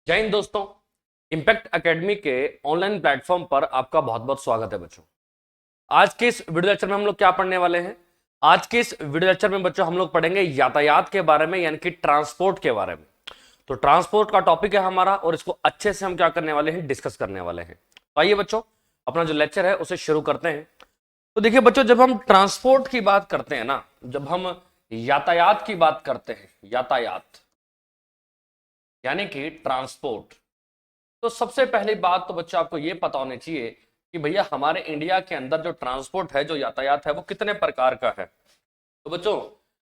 जय हिंद दोस्तों। Impact academy के ऑनलाइन प्लेटफॉर्म पर आपका बहुत बहुत स्वागत है बच्चों। आज के इस वीडियो लेक्चर में हम लोग क्या पढ़ने वाले हैं? आज के इस वीडियो लेक्चर में बच्चों हम लोग पढ़ेंगे यातायात के बारे में, यानी कि ट्रांसपोर्ट के बारे में। तो ट्रांसपोर्ट का टॉपिक है हमारा और इसको अच्छे से हम क्या करने वाले हैं, डिस्कस करने वाले हैं। तो आइए बच्चों, अपना जो लेक्चर है उसे शुरू करते हैं। तो देखिए बच्चों, जब हम ट्रांसपोर्ट की बात करते हैं ना, जब हम यातायात की बात करते हैं, यातायात यानी कि ट्रांसपोर्ट, तो सबसे पहली बात तो बच्चों आपको यह पता होनी चाहिए कि भैया हमारे इंडिया के अंदर जो ट्रांसपोर्ट है, जो यातायात है, वो कितने प्रकार का है। तो बच्चों,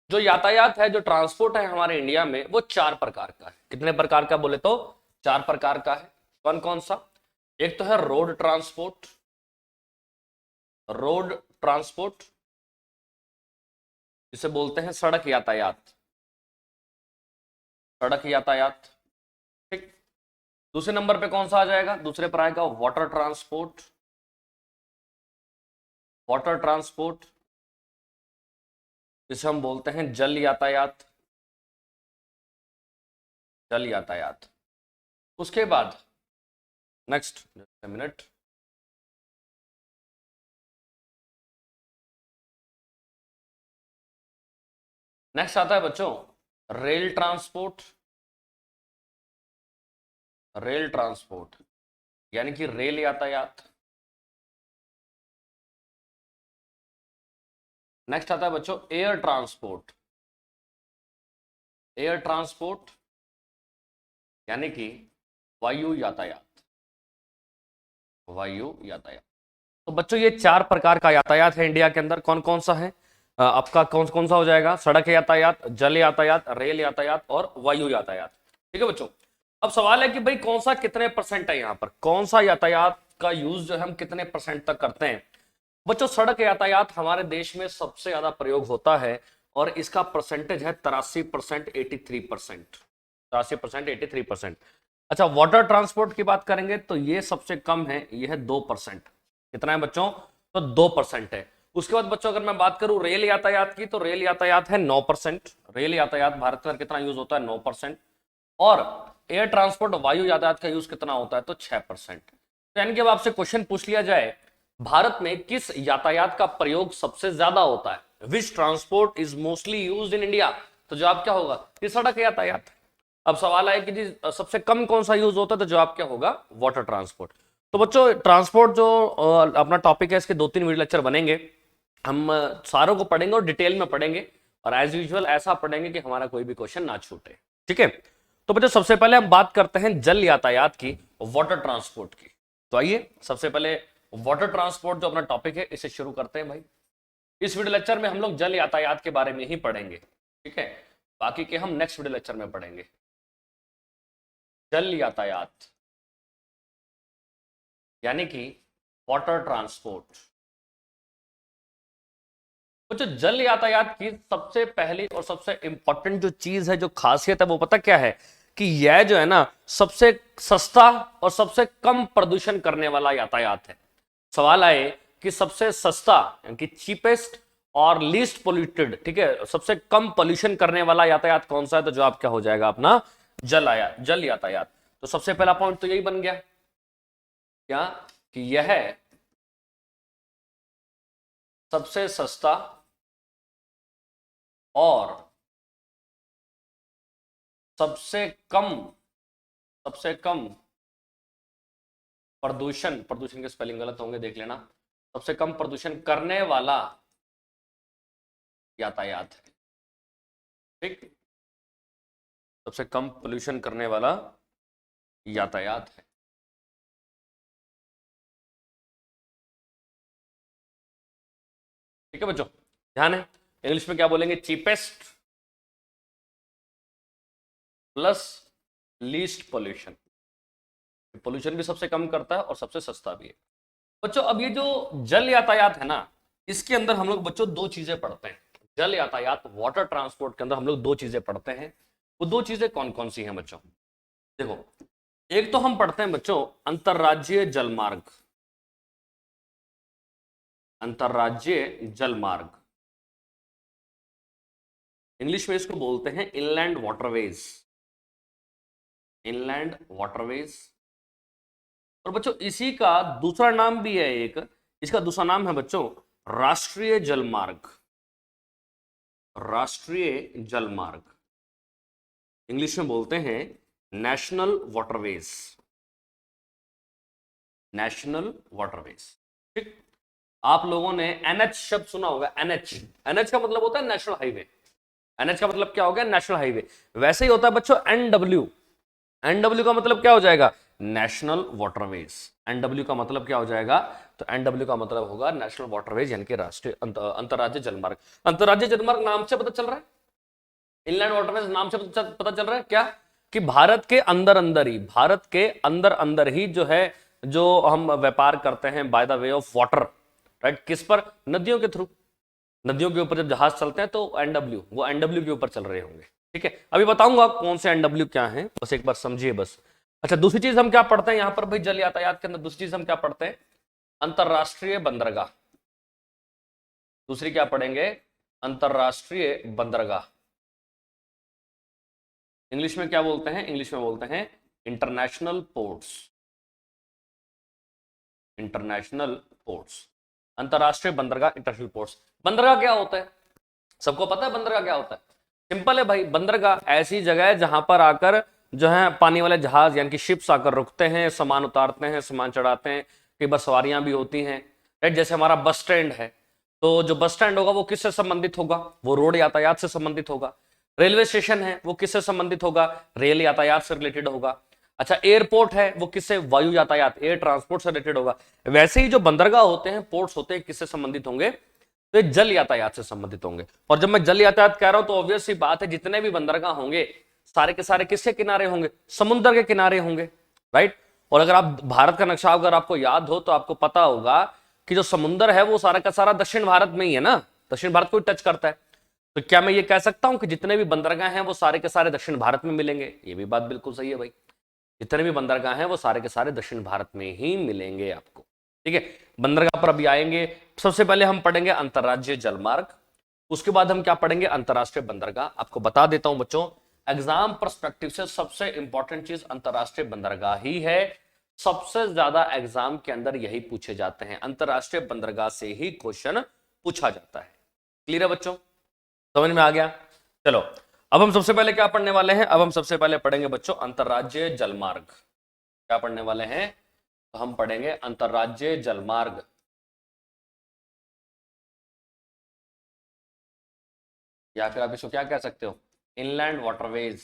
जो यातायात है, जो ट्रांसपोर्ट है हमारे इंडिया में, वो चार प्रकार का है। कितने प्रकार का बोले तो चार प्रकार का है। कौन कौन सा? एक तो है रोड ट्रांसपोर्ट, रोड ट्रांसपोर्ट जिसे बोलते हैं सड़क यातायात, सड़क यातायात। ठीक। दूसरे नंबर पे कौन सा आ जाएगा? दूसरे पर आएगा वाटर ट्रांसपोर्ट, वाटर ट्रांसपोर्ट जिसे हम बोलते हैं जल यातायात, जल यातायात। उसके बाद नेक्स्ट मिनट, नेक्स्ट आता है बच्चों रेल ट्रांसपोर्ट, रेल ट्रांसपोर्ट यानी कि रेल यातायात। नेक्स्ट आता है बच्चों एयर ट्रांसपोर्ट, एयर ट्रांसपोर्ट यानी कि वायु यातायात, वायु यातायात। तो बच्चों ये चार प्रकार का यातायात है इंडिया के अंदर। कौन कौन सा है? आपका कौन कौन सा हो जाएगा? सड़क यातायात, जल यातायात, रेल यातायात और वायु यातायात। ठीक है बच्चों। अब सवाल है कि भाई कौन सा कितने परसेंट है, यहाँ पर कौन सा यातायात का यूज जो है हम कितने परसेंट तक करते हैं? बच्चों सड़क यातायात हमारे देश में सबसे ज्यादा प्रयोग होता है और इसका परसेंटेज है 83%, 83%, 83%, 83%। अच्छा, वाटर ट्रांसपोर्ट की बात करेंगे तो ये सबसे कम है, ये है 2%। कितना है बच्चों? तो 2% है। उसके बाद बच्चों अगर मैं बात करूं रेल यातायात की, तो रेल यातायात है 9%। रेल यातायात भारत में कितना यूज होता है? 9%। और एयर ट्रांसपोर्ट, वायु यातायात का यूज कितना होता है? तो 6%। तो यानी कि अब आपसे क्वेश्चन पूछ लिया जाए भारत में किस यातायात का प्रयोग सबसे ज्यादा होता है, विच transport is mostly use in India, तो जवाब क्या होगा? कि सड़क यातायात। अब सवाल आया कि जी सबसे कम कौन सा यूज होता है, तो जवाब क्या होगा? Water transport. तो बच्चों ट्रांसपोर्ट जो अपना टॉपिक है, इसके 2-3 वीडियो लेक्चर बनेंगे। हम सारों को पढ़ेंगे और डिटेल में पढ़ेंगे और एज यूजुअल ऐसा पढ़ेंगे कि हमारा कोई भी क्वेश्चन ना छूटे। ठीक है। तो बच्चों सबसे पहले हम बात करते हैं जल यातायात की, वाटर ट्रांसपोर्ट की। तो आइए सबसे पहले वाटर ट्रांसपोर्ट जो अपना टॉपिक है इसे शुरू करते हैं भाई। इस वीडियो लेक्चर में हम लोग जल यातायात के बारे में ही पढ़ेंगे। ठीक है। बाकी के हम नेक्स्ट वीडियो लेक्चर में पढ़ेंगे। जल यातायात यानी कि वाटर ट्रांसपोर्ट। तो जो जल यातायात की सबसे पहली और सबसे इंपॉर्टेंट जो चीज है, जो खासियत है, वो पता क्या है? कि यह जो है ना सबसे सस्ता और सबसे कम प्रदूषण करने वाला यातायात है। सवाल आए कि सबसे सस्ता यानी कि चीपेस्ट और लीस्ट पोल्यूटेड, ठीक है, सबसे कम पोल्यूशन करने वाला यातायात कौन सा है, तो जवाब क्या हो जाएगा अपना? जल यातायात। तो सबसे पहला पॉइंट तो यही बन गया क्या? कि यह सबसे सस्ता और सबसे कम, सबसे कम प्रदूषण, प्रदूषण के स्पेलिंग गलत होंगे देख लेना, सबसे कम प्रदूषण करने वाला यातायात है। ठीक। सबसे कम पोल्यूशन करने वाला यातायात है। ठीक है बच्चों, ध्यान है। इंग्लिश में क्या बोलेंगे? Cheapest plus least pollution. Pollution भी सबसे कम करता है और सबसे सस्ता भी है। बच्चों अब ये जो जल यातायात है ना, इसके अंदर हम लोग बच्चों दो चीजें पढ़ते हैं। जल यातायात, वाटर ट्रांसपोर्ट के अंदर हम लोग दो चीजें पढ़ते हैं। वो दो चीजें कौन कौन सी हैं बच्चों? देखो, एक तो हम पढ़ते हैं बच्चों अंतरराज्यीय जलमार्ग, अंतरराज्यीय जलमार्ग, इंग्लिश में इसको बोलते हैं इनलैंड वाटरवेज। Inland waterways. और बच्चों इसी का दूसरा नाम भी है एक, इसका दूसरा नाम है बच्चों राष्ट्रीय जलमार्ग। राष्ट्रीय जलमार्ग इंग्लिश में बोलते हैं नेशनल वाटरवेज। नेशनल वाटरवेज, ठीक। आप लोगों ने एनएच शब्द सुना होगा, एनएच। एनएच का मतलब होता है नेशनल हाईवे। एनएच का मतलब क्या हो गया? National highway. वैसे ही होता है बच्चों एनडब्ल्यू। एनडब्ल्यू का मतलब क्या हो जाएगा? National waterways. एनडब्ल्यू का मतलब क्या हो जाएगा? तो एनडब्ल्यू का मतलब होगा नेशनल वाटरवेज, यानी कि राष्ट्रीय अंतरराज्य जलमार्ग। अंतरराज्य जलमार्ग नाम से पता चल रहा है, इनलैंड वाटरवेज नाम से पता चल रहा है क्या, कि भारत के अंदर अंदर ही, भारत के अंदर अंदर ही जो है, जो हम व्यापार करते हैं by the way of water, right. किस पर? नदियों के थ्रू। नदियों के ऊपर जब जहाज चलते हैं तो एनडब्ल्यू, वो एनडब्ल्यू के ऊपर चल रहे होंगे, ठीक है। अभी बताऊंगा कौन से एनडब्ल्यू क्या है, बस एक बार समझिए बस। अच्छा, दूसरी चीज हम क्या पढ़ते हैं यहां पर भाई जल यातायात के अंदर? दूसरी चीज हम क्या पढ़ते हैं? अंतरराष्ट्रीय बंदरगाह। दूसरी क्या पढ़ेंगे? अंतरराष्ट्रीय बंदरगाह। इंग्लिश में क्या बोलते हैं? इंग्लिश में बोलते हैं इंटरनेशनल पोर्ट्स। इंटरनेशनल पोर्ट्स, अंतरराष्ट्रीय बंदरगाह, इंटरनेशनल पोर्ट्स। बंदरगाह क्या होता है? सबको पता है बंदरगाह क्या होता है? सिंपल है भाई, बंदरगाह ऐसी जगह है जहां पर आकर जो है पानी वाले जहाज यानी कि शिप्स आकर रुकते हैं, सामान उतारते हैं, सामान चढ़ाते हैं, कई बार सवारियां भी होती हैं, राइट। जैसे हमारा बस स्टैंड है, तो जो बस स्टैंड होगा वो किससे संबंधित होगा? वो रोड यातायात से संबंधित होगा। रेलवे स्टेशन है, वो किससे संबंधित होगा? रेल यातायात से रिलेटेड होगा। अच्छा, एयरपोर्ट है, वो किससे? वायु यातायात, एयर ट्रांसपोर्ट से रिलेटेड होगा। वैसे ही जो बंदरगाह होते हैं, पोर्ट्स होते हैं, किससे संबंधित होंगे? तो ये जल यातायात से संबंधित होंगे। और जब मैं जल यातायात कह रहा हूं तो ऑब्वियस सी बात है, जितने भी बंदरगाह होंगे सारे के सारे किसके किनारे होंगे? समुद्र के किनारे होंगे, राइट। और अगर आप भारत का नक्शा अगर आपको याद हो तो आपको पता होगा कि जो समुद्र है वो सारा का सारा दक्षिण भारत में ही है ना, दक्षिण भारत को टच करता है। तो क्या मैं ये कह सकता हूं कि जितने भी बंदरगाह हैं वो सारे के सारे दक्षिण भारत में मिलेंगे? ये भी बात बिल्कुल सही है भाई, जितने भी बंदरगाह हैं वो सारे के सारे दक्षिण भारत में ही मिलेंगे आपको, ठीक है। बंदरगाह पर अभी आएंगे। सबसे पहले हम पढ़ेंगे अंतरराज्यीय जलमार्ग, उसके बाद हम क्या पढ़ेंगे? अंतरराष्ट्रीय बंदरगाह। आपको बता देता हूं बच्चों, एग्जाम पर्सपेक्टिव से सबसे इंपॉर्टेंट चीज अंतरराष्ट्रीय बंदरगाह ही है। सबसे ज्यादा एग्जाम के अंदर यही पूछे जाते हैं, अंतरराष्ट्रीय बंदरगाह से ही क्वेश्चन पूछा जाता है। क्लियर है बच्चों? समझ में आ गया? चलो, अब हम सबसे पहले क्या पढ़ने वाले हैं? अब हम सबसे पहले पढ़ेंगे बच्चों अंतरराज्यीय जलमार्ग। क्या पढ़ने वाले हैं? तो हम पढ़ेंगे अंतरराज्यीय जलमार्ग। या फिर आप इसको क्या कह सकते हो? Inland waterways.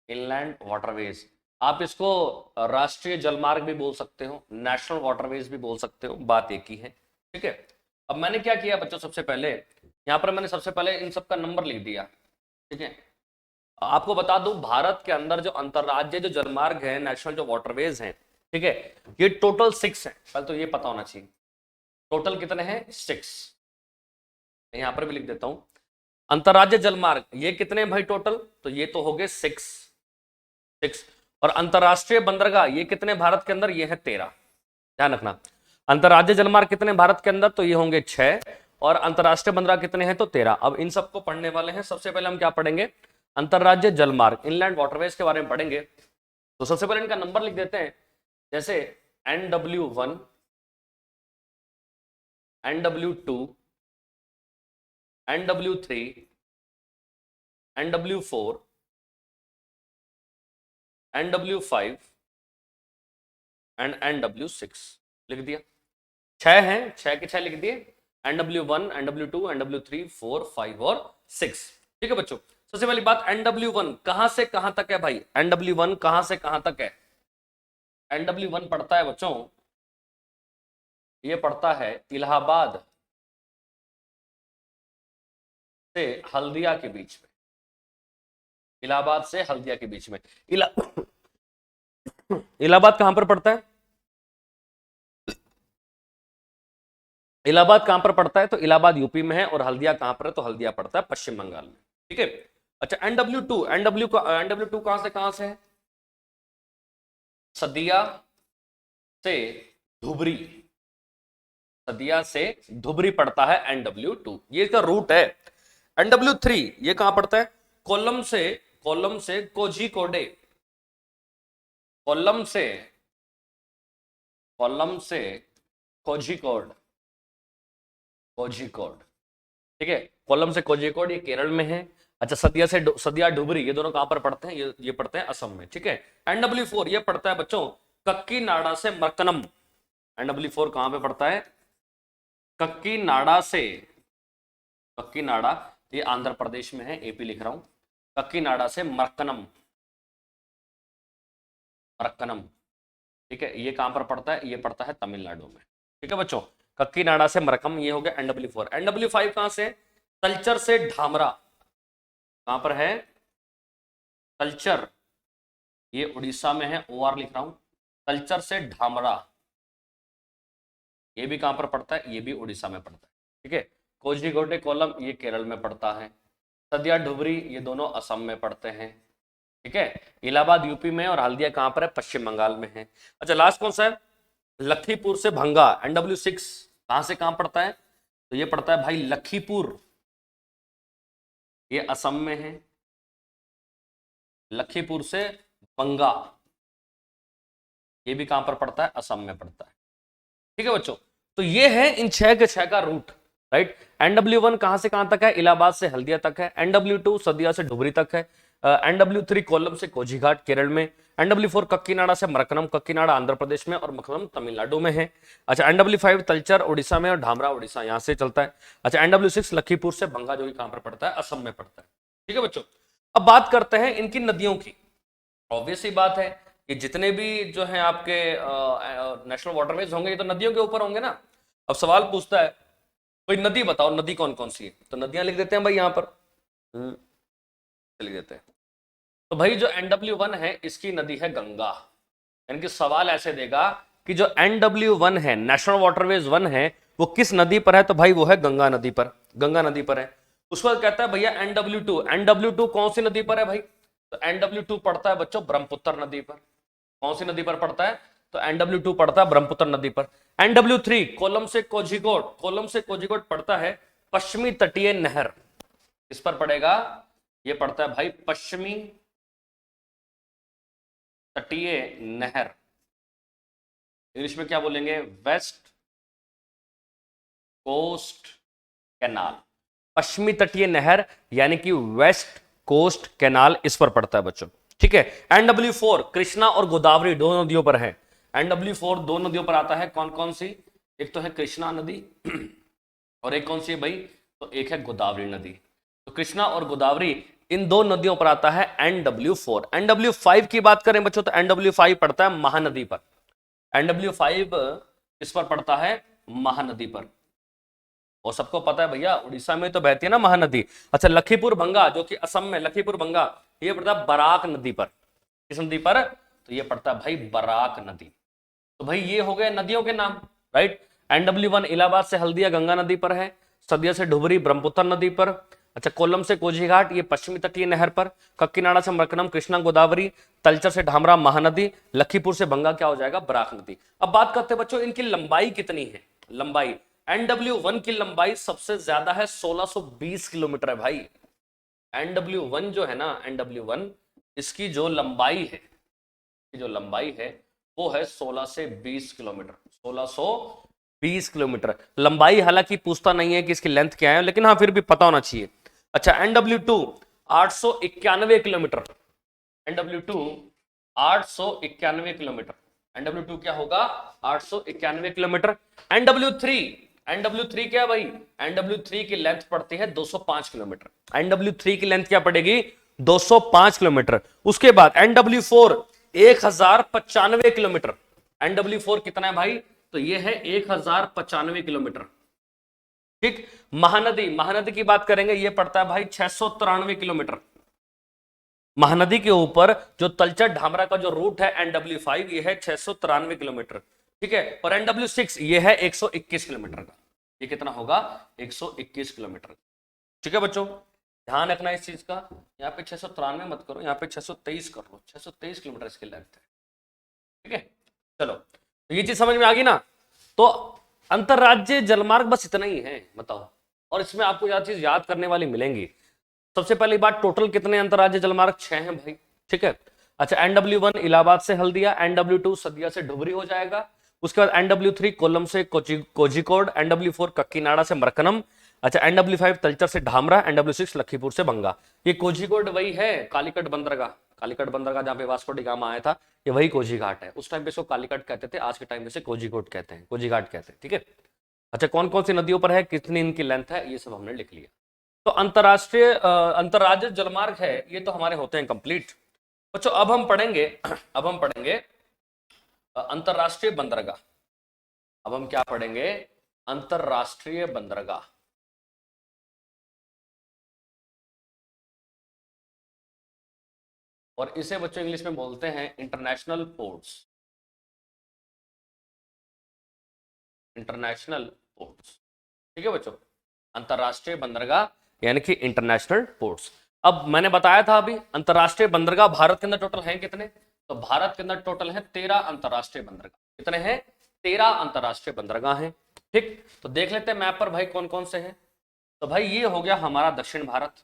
Inland waterways. आप इसको राष्ट्रीय जलमार्ग भी बोल सकते हो, नेशनल वाटरवेज भी बोल सकते हो, बात एक ही है, ठीक है। अब मैंने क्या किया बच्चों, सबसे पहले यहां पर मैंने सबसे पहले इन सबका नंबर लिख दिया, ठीक है। आपको बता दूं, भारत के अंदर जो अंतरराज्यीय जो जलमार्ग है, नेशनल जो वाटरवेज हैं, ठीक है, ये टोटल 6 है। पहले तो ये पता होना चाहिए टोटल कितने हैं, 6। यहां पर भी लिख देता हूं, अंतरराज्यीय जलमार्ग ये कितने भाई टोटल? तो ये तो हो गए 6। और अंतरराष्ट्रीय बंदरगाह ये कितने भारत के अंदर? ये है 13। ध्यान रखना, अंतरराज्यीय जलमार्ग कितने भारत के अंदर? तो ये होंगे 6। और अंतरराष्ट्रीय बंदरगाह कितने हैं? तो 13। अब इन सबको पढ़ने वाले हैं। सबसे पहले हम क्या पढ़ेंगे? अंतरराज्यीय जलमार्ग, इनलैंड वाटरवेज के बारे में पढ़ेंगे। तो सबसे पहले इनका नंबर लिख देते हैं, जैसे NW1, NW2, NW3, NW4, NW5 and NW6 लिख दिया। 6 हैं, 6 के 6 लिख दिए, NW1, NW2, NW3, 4, 5 और 6, ठीक है बच्चों। सबसे पहली बात, NW1 कहां से कहां तक है भाई? NW1 कहां से कहां तक है? NW1 पढ़ता है बच्चों, ये पढ़ता है इलाहाबाद से हल्दिया के बीच में। इलाहाबाद से हल्दिया के बीच में। इलाहाबाद कहां पर पड़ता है? इलाहाबाद कहां पर पड़ता है? तो इलाहाबाद यूपी में है। और हल्दिया कहां पर है? तो हल्दिया पड़ता है पश्चिम बंगाल में, ठीक है। अच्छा, NW2, NW2 कहां से कहां से है? सदिया से धुबरी। सदिया से धुबरी पड़ता है NW2, ये इसका रूट है। NW3 ये कहां पड़ता है? कोल्लम से कोल्लम से कोझिकोडे, कोल्लम से कोझिकोड, कोझिकोड, ठीक है। कोल्लम से कोझिकोड ये केरल में है। अच्छा, सदिया से सदिया डुबरी, ये दोनों कहां पर पड़ते हैं? ये पड़ते हैं असम में, ठीक है। NW4 ये पड़ता है बच्चों कक्की नाड़ा से मरकनम। NW4 कहां पे पड़ता है? कक्की नाड़ा से, कक्की नाड़ा ये आंध्र प्रदेश में है, AP लिख रहा हूं। कक्की नाड़ा से मरकनम, मरकनम, ठीक है। ये कहां पर पड़ता है? ये पड़ता है तमिलनाडु में, ठीक है बच्चों। कक्की नाड़ा से मरकम, ये हो गया NW4। NW5 कहां से? तलचर से ढामरा, कहां पर है? तलचर, ये उड़ीसा में है, OR लिख रहा हूं। तलचर से ढामरा, ये भी कहां पर पड़ता है? ये भी उड़ीसा में पड़ता है, ठीक है। कोझिकोडे कोल्लम ये केरल में पड़ता है। सदिया डुबरी ये दोनों असम में पड़ते हैं, ठीक है। इलाहाबाद यूपी में, और हल्दिया कहां पर है? पश्चिम बंगाल में है। अच्छा, लास्ट कौन सा है? लखीपुर से भंगा, NW6 कहां से कहां पड़ता है? तो ये पड़ता है भाई लखीपुर, ये असम में है। लखीपुर से बंगा, ये भी कहां पर पड़ता है? असम में पड़ता है, ठीक है बच्चों। तो ये है इन 6 के 6 का रूट, राइट। NW1 कहां से कहां तक है? इलाहाबाद से हल्दिया तक है। NW2 सदिया से डुबरी तक है। NW3 कोल्लम से कोझीघाट केरल में। NW4 कक्कीनाडा से मरकनम, कक्कीनाडा आंध्र प्रदेश में और मकरम तमिलनाडु में है। अच्छा, NW5 तलचर उड़ीसा में और ढामरा उड़ीसा, यहां से चलता है। अच्छा, NW6 लखीपुर से भंगा, जो कि कहां पर पड़ता है? असम में पड़ता है, ठीक है बच्चों। अब बात करते हैं इनकी नदियों की। ऑब्वियस ही बात है कि जितने भी जो है आपके नेशनल वाटरवेज होंगे, ये तो नदियों के ऊपर होंगे ना। अब सवाल पूछता है कोई नदी बताओ, नदी कौन कौन सी है? तो नदियां लिख देते हैं भाई यहां पर, लिख देते हैं। तो भाई जो NW1 है इसकी नदी है गंगा। यानी कि सवाल ऐसे देगा कि जो NW1 है, नेशनल वाटरवेज 1 है, वो किस नदी पर है? तो भाई वो है गंगा नदी पर, गंगा नदी पर है। उसके बाद कहता है भैया NW2 कौन सी नदी पर है भाई? तो NW2 पड़ता है बच्चों ब्रह्मपुत्र नदी पर। कौन सी नदी पर पड़ता है? तो NW2 पड़ता है ब्रह्मपुत्र नदी पर। NW3 कोल्लम से कोझिकोड पड़ता है पश्चिमी तटीय नहर। किस पर पड़ेगा? ये पड़ता है भाई पश्चिमी तटीय नहर। इंग्लिश में क्या बोलेंगे? West coast canal. पश्चिमी तटीय नहर यानी कि वेस्ट कोस्ट कैनाल, इस पर पड़ता है बच्चों, ठीक है। NW4 कृष्णा और गोदावरी दो नदियों पर है। NW4 दो नदियों पर आता है, कौन कौन सी? एक तो है कृष्णा नदी और एक कौन सी है भाई? तो एक है गोदावरी नदी। तो कृष्णा और गोदावरी इन दो नदियों पर आता है NW4। NW5 की बात करें बच्चों तो NW5 पड़ता है महानदी पर। NW5 इस पर पड़ता है महानदी पर, और सबको पता है भैया उड़ीसा में तो बहती है ना महानदी। अच्छा, लखीपुर भंगा जो कि असम में, लखीपुर भंगा ये पड़ता है बराक नदी पर। किस नदी पर? तो ये पड़ता है भाई बराक नदी। तो भाई ये हो गए नदियों के नाम, राइट। NW1 इलाहाबाद से हल्दिया गंगा नदी पर है। सदिया से डुबरी ब्रह्मपुत्र नदी पर। अच्छा, कोल्लम से कोझीघाट ये पश्चिमी तटीय नहर पर। कक्कीनाडा से मरकनम कृष्णा गोदावरी। तलचर से ढामरा महानदी। लखीपुर से बंगा क्या हो जाएगा? बराक नदी। अब बात करते हैं बच्चों इनकी लंबाई कितनी है। लंबाई NW1 की लंबाई सबसे ज्यादा है, 1620 किलोमीटर है भाई। NW1 जो है ना, NW1 इसकी जो लंबाई है वो है 16 से 20 किलोमीटर। 1620 किलोमीटर लंबाई। हालांकि पूछता नहीं है कि इसकी लेंथ क्या है, लेकिन हाँ फिर भी पता होना चाहिए। अच्छा, NW2 891 kilometre. NW2 891 kilometre. NW2 क्या होगा? 891 किलोमीटर। NW3 क्या भाई? NW3 की लेंथ पड़ती है 205 किलोमीटर। NW3 की लेंथ क्या पड़ेगी? 205 किलोमीटर। उसके बाद NW4 1095 किलोमीटर। NW4 कितना है भाई? तो ये है 1095 किलोमीटर, ठीक। महानदी की बात करेंगे, ये पड़ता है भाई 693 किलोमीटर। महानदी के ऊपर जो तलचर ढामरा का जो रूट है NW5 ये है 693 किलोमीटर, ठीक है। और NW6 ये है 121 किलोमीटर का। ये कितना होगा? 121 किलोमीटर, ठीक है बच्चों। ध्यान रखना इस चीज का। यहाँ पे 693 मत करो, यहाँ पे 623 कर लो। 623 किलोमीटर इसकी लेंथ है, ठीक है। चलो, तो ये चीज समझ में आ गई ना। तो अंतरराज्यीय जलमार्ग बस इतना ही है, बताओ। और इसमें आपको यह चीज याद करने वाली मिलेंगी। सबसे पहली बात, टोटल कितने अंतरराज्य जलमार्ग? 6 हैं भाई, ठीक है। अच्छा, NW1 इलाहाबाद से हल्दिया, NW2 सदिया से ढुबरी हो जाएगा, उसके बाद NW3 कोल्लम से कोझिकोड, NW4 कक्कीनाडा से मरकनम, अच्छा NW5 तलचर से ढामरा, NW6 लखीपुर से बंगा। ये कोझिकोड वही है कालीकट बंदरगाह, कालीकट बंदरगाह जहां पे वास्को डी गामा आया था, ये वही कोझी घाट है। उस टाइम पे इसको कालीकट कहते थे, आज के टाइम में से कोझिकोड कहते हैं, कोझी घाट कहते हैं, ठीक है। अच्छा, कौन कौन सी नदियों पर है, कितनी इनकी लेंथ है, ये सब हमने लिख लिया। तो अंतरराष्ट्रीय अंतरराज्य जलमार्ग है, ये तो हमारे होते हैं कंप्लीट बच्चों। अब हम पढ़ेंगे अब हम पढ़ेंगे अंतरराष्ट्रीय बंदरगाह। अब हम क्या पढ़ेंगे? अंतरराष्ट्रीय बंदरगाह। और इसे बच्चों इंग्लिश में बोलते हैं इंटरनेशनल पोर्ट्स, इंटरनेशनल पोर्ट्स, ठीक है बच्चों। अंतरराष्ट्रीय बंदरगाह यानी कि इंटरनेशनल पोर्ट्स। अब मैंने बताया था अभी, अंतरराष्ट्रीय बंदरगाह भारत के अंदर टोटल हैं कितने? तो भारत के अंदर टोटल है 13 अंतरराष्ट्रीय बंदरगाह। कितने हैं? 13 अंतरराष्ट्रीय बंदरगाह हैं, ठीक। तो देख लेते हैं मैप पर भाई कौन कौन से हैं। तो भाई ये हो गया हमारा दक्षिण भारत।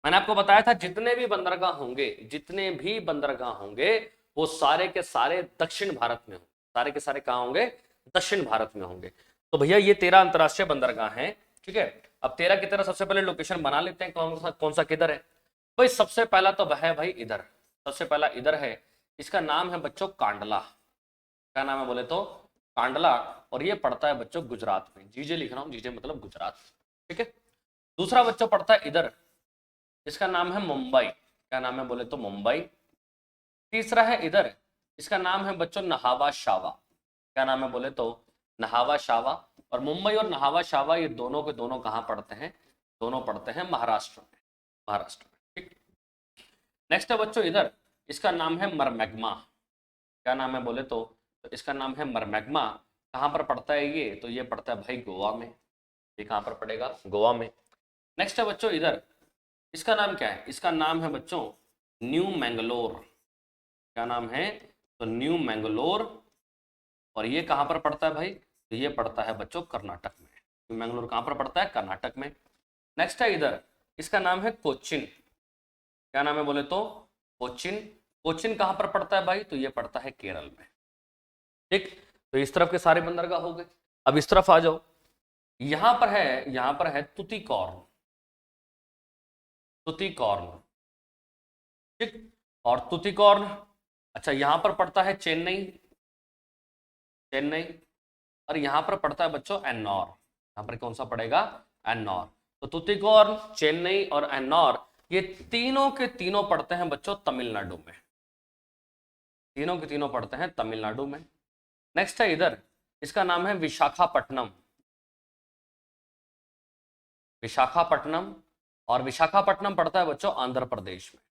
मैंने आपको बताया था जितने भी बंदरगाह होंगे, जितने भी बंदरगाह होंगे, वो सारे के सारे दक्षिण भारत में होंगे, सारे के सारे कहां होंगे? दक्षिण भारत में होंगे। तो भैया ये 13 अंतरराष्ट्रीय बंदरगाह हैं, ठीक है। अब 13 की तरह सबसे पहले लोकेशन बना लेते हैं, कौन सा किधर है भाई। सबसे पहला तो है भाई इधर, सबसे पहला इधर है, इसका नाम है बच्चों कांडला। क्या नाम है बोले तो? कांडला। और ये पड़ता है बच्चों गुजरात में, जीजे लिख रहा हूं, जीजे मतलब गुजरात, ठीक है। दूसरा बच्चों पड़ता है इधर, इसका नाम है मुंबई। क्या नाम है बोले तो? मुंबई। तीसरा है इधर, इसका नाम है बच्चों नहावा शावा। क्या नाम है बोले तो? नहावा शावा। और मुंबई और नहावा शावा ये दोनों के दोनों कहां पड़ते हैं? दोनों पड़ते हैं महाराष्ट्र में, महाराष्ट्र में, ठीक। नेक्स्ट है बच्चों इधर, इसका नाम है मरमैग्मा। क्या नाम है बोले तो इसका नाम है मरमैग्मा। कहां पर पड़ता है ये? तो ये पड़ता है भाई गोवा में। ये कहां पर पड़ेगा? गोवा में। नेक्स्ट है बच्चों इधर, इसका नाम क्या है? इसका नाम है बच्चों न्यू मैंगलोर। क्या नाम है? तो न्यू मैंगलोर। और ये कहां पर पड़ता है भाई? तो ये पड़ता है बच्चों कर्नाटक में। न्यू मैंगलोर कहां पर पड़ता है? कर्नाटक में। नेक्स्ट है इधर, इसका नाम है कोचिन। क्या नाम है बोले तो? कोचिन। कोचिन कहां पर पड़ता है भाई? तो ये पड़ता है केरल में, ठीक। तो इस तरफ के सारे बंदरगाह हो गए। अब इस तरफ आ जाओ, यहां पर है तुतीकोर्न, तुतीकोर्न, ठीक। और तुतीकोर्न, अच्छा यहां पर पड़ता है चेन्नई, चेन्नई। और यहां पर पड़ता है बच्चों एन्नौर। यहां पर कौन सा पड़ेगा? एन्नौर। तो तुतीकोर्न, चेन्नई और एन्नौर ये तीनों के तीनों पड़ते हैं बच्चों तमिलनाडु में, तीनों के तीनों पड़ते हैं तमिलनाडु में। नेक्स्ट है इधर, इसका नाम है विशाखापट्टनम, विशाखापट्टनम। और विशाखापट्टनम पड़ता है बच्चों आंध्र प्रदेश में।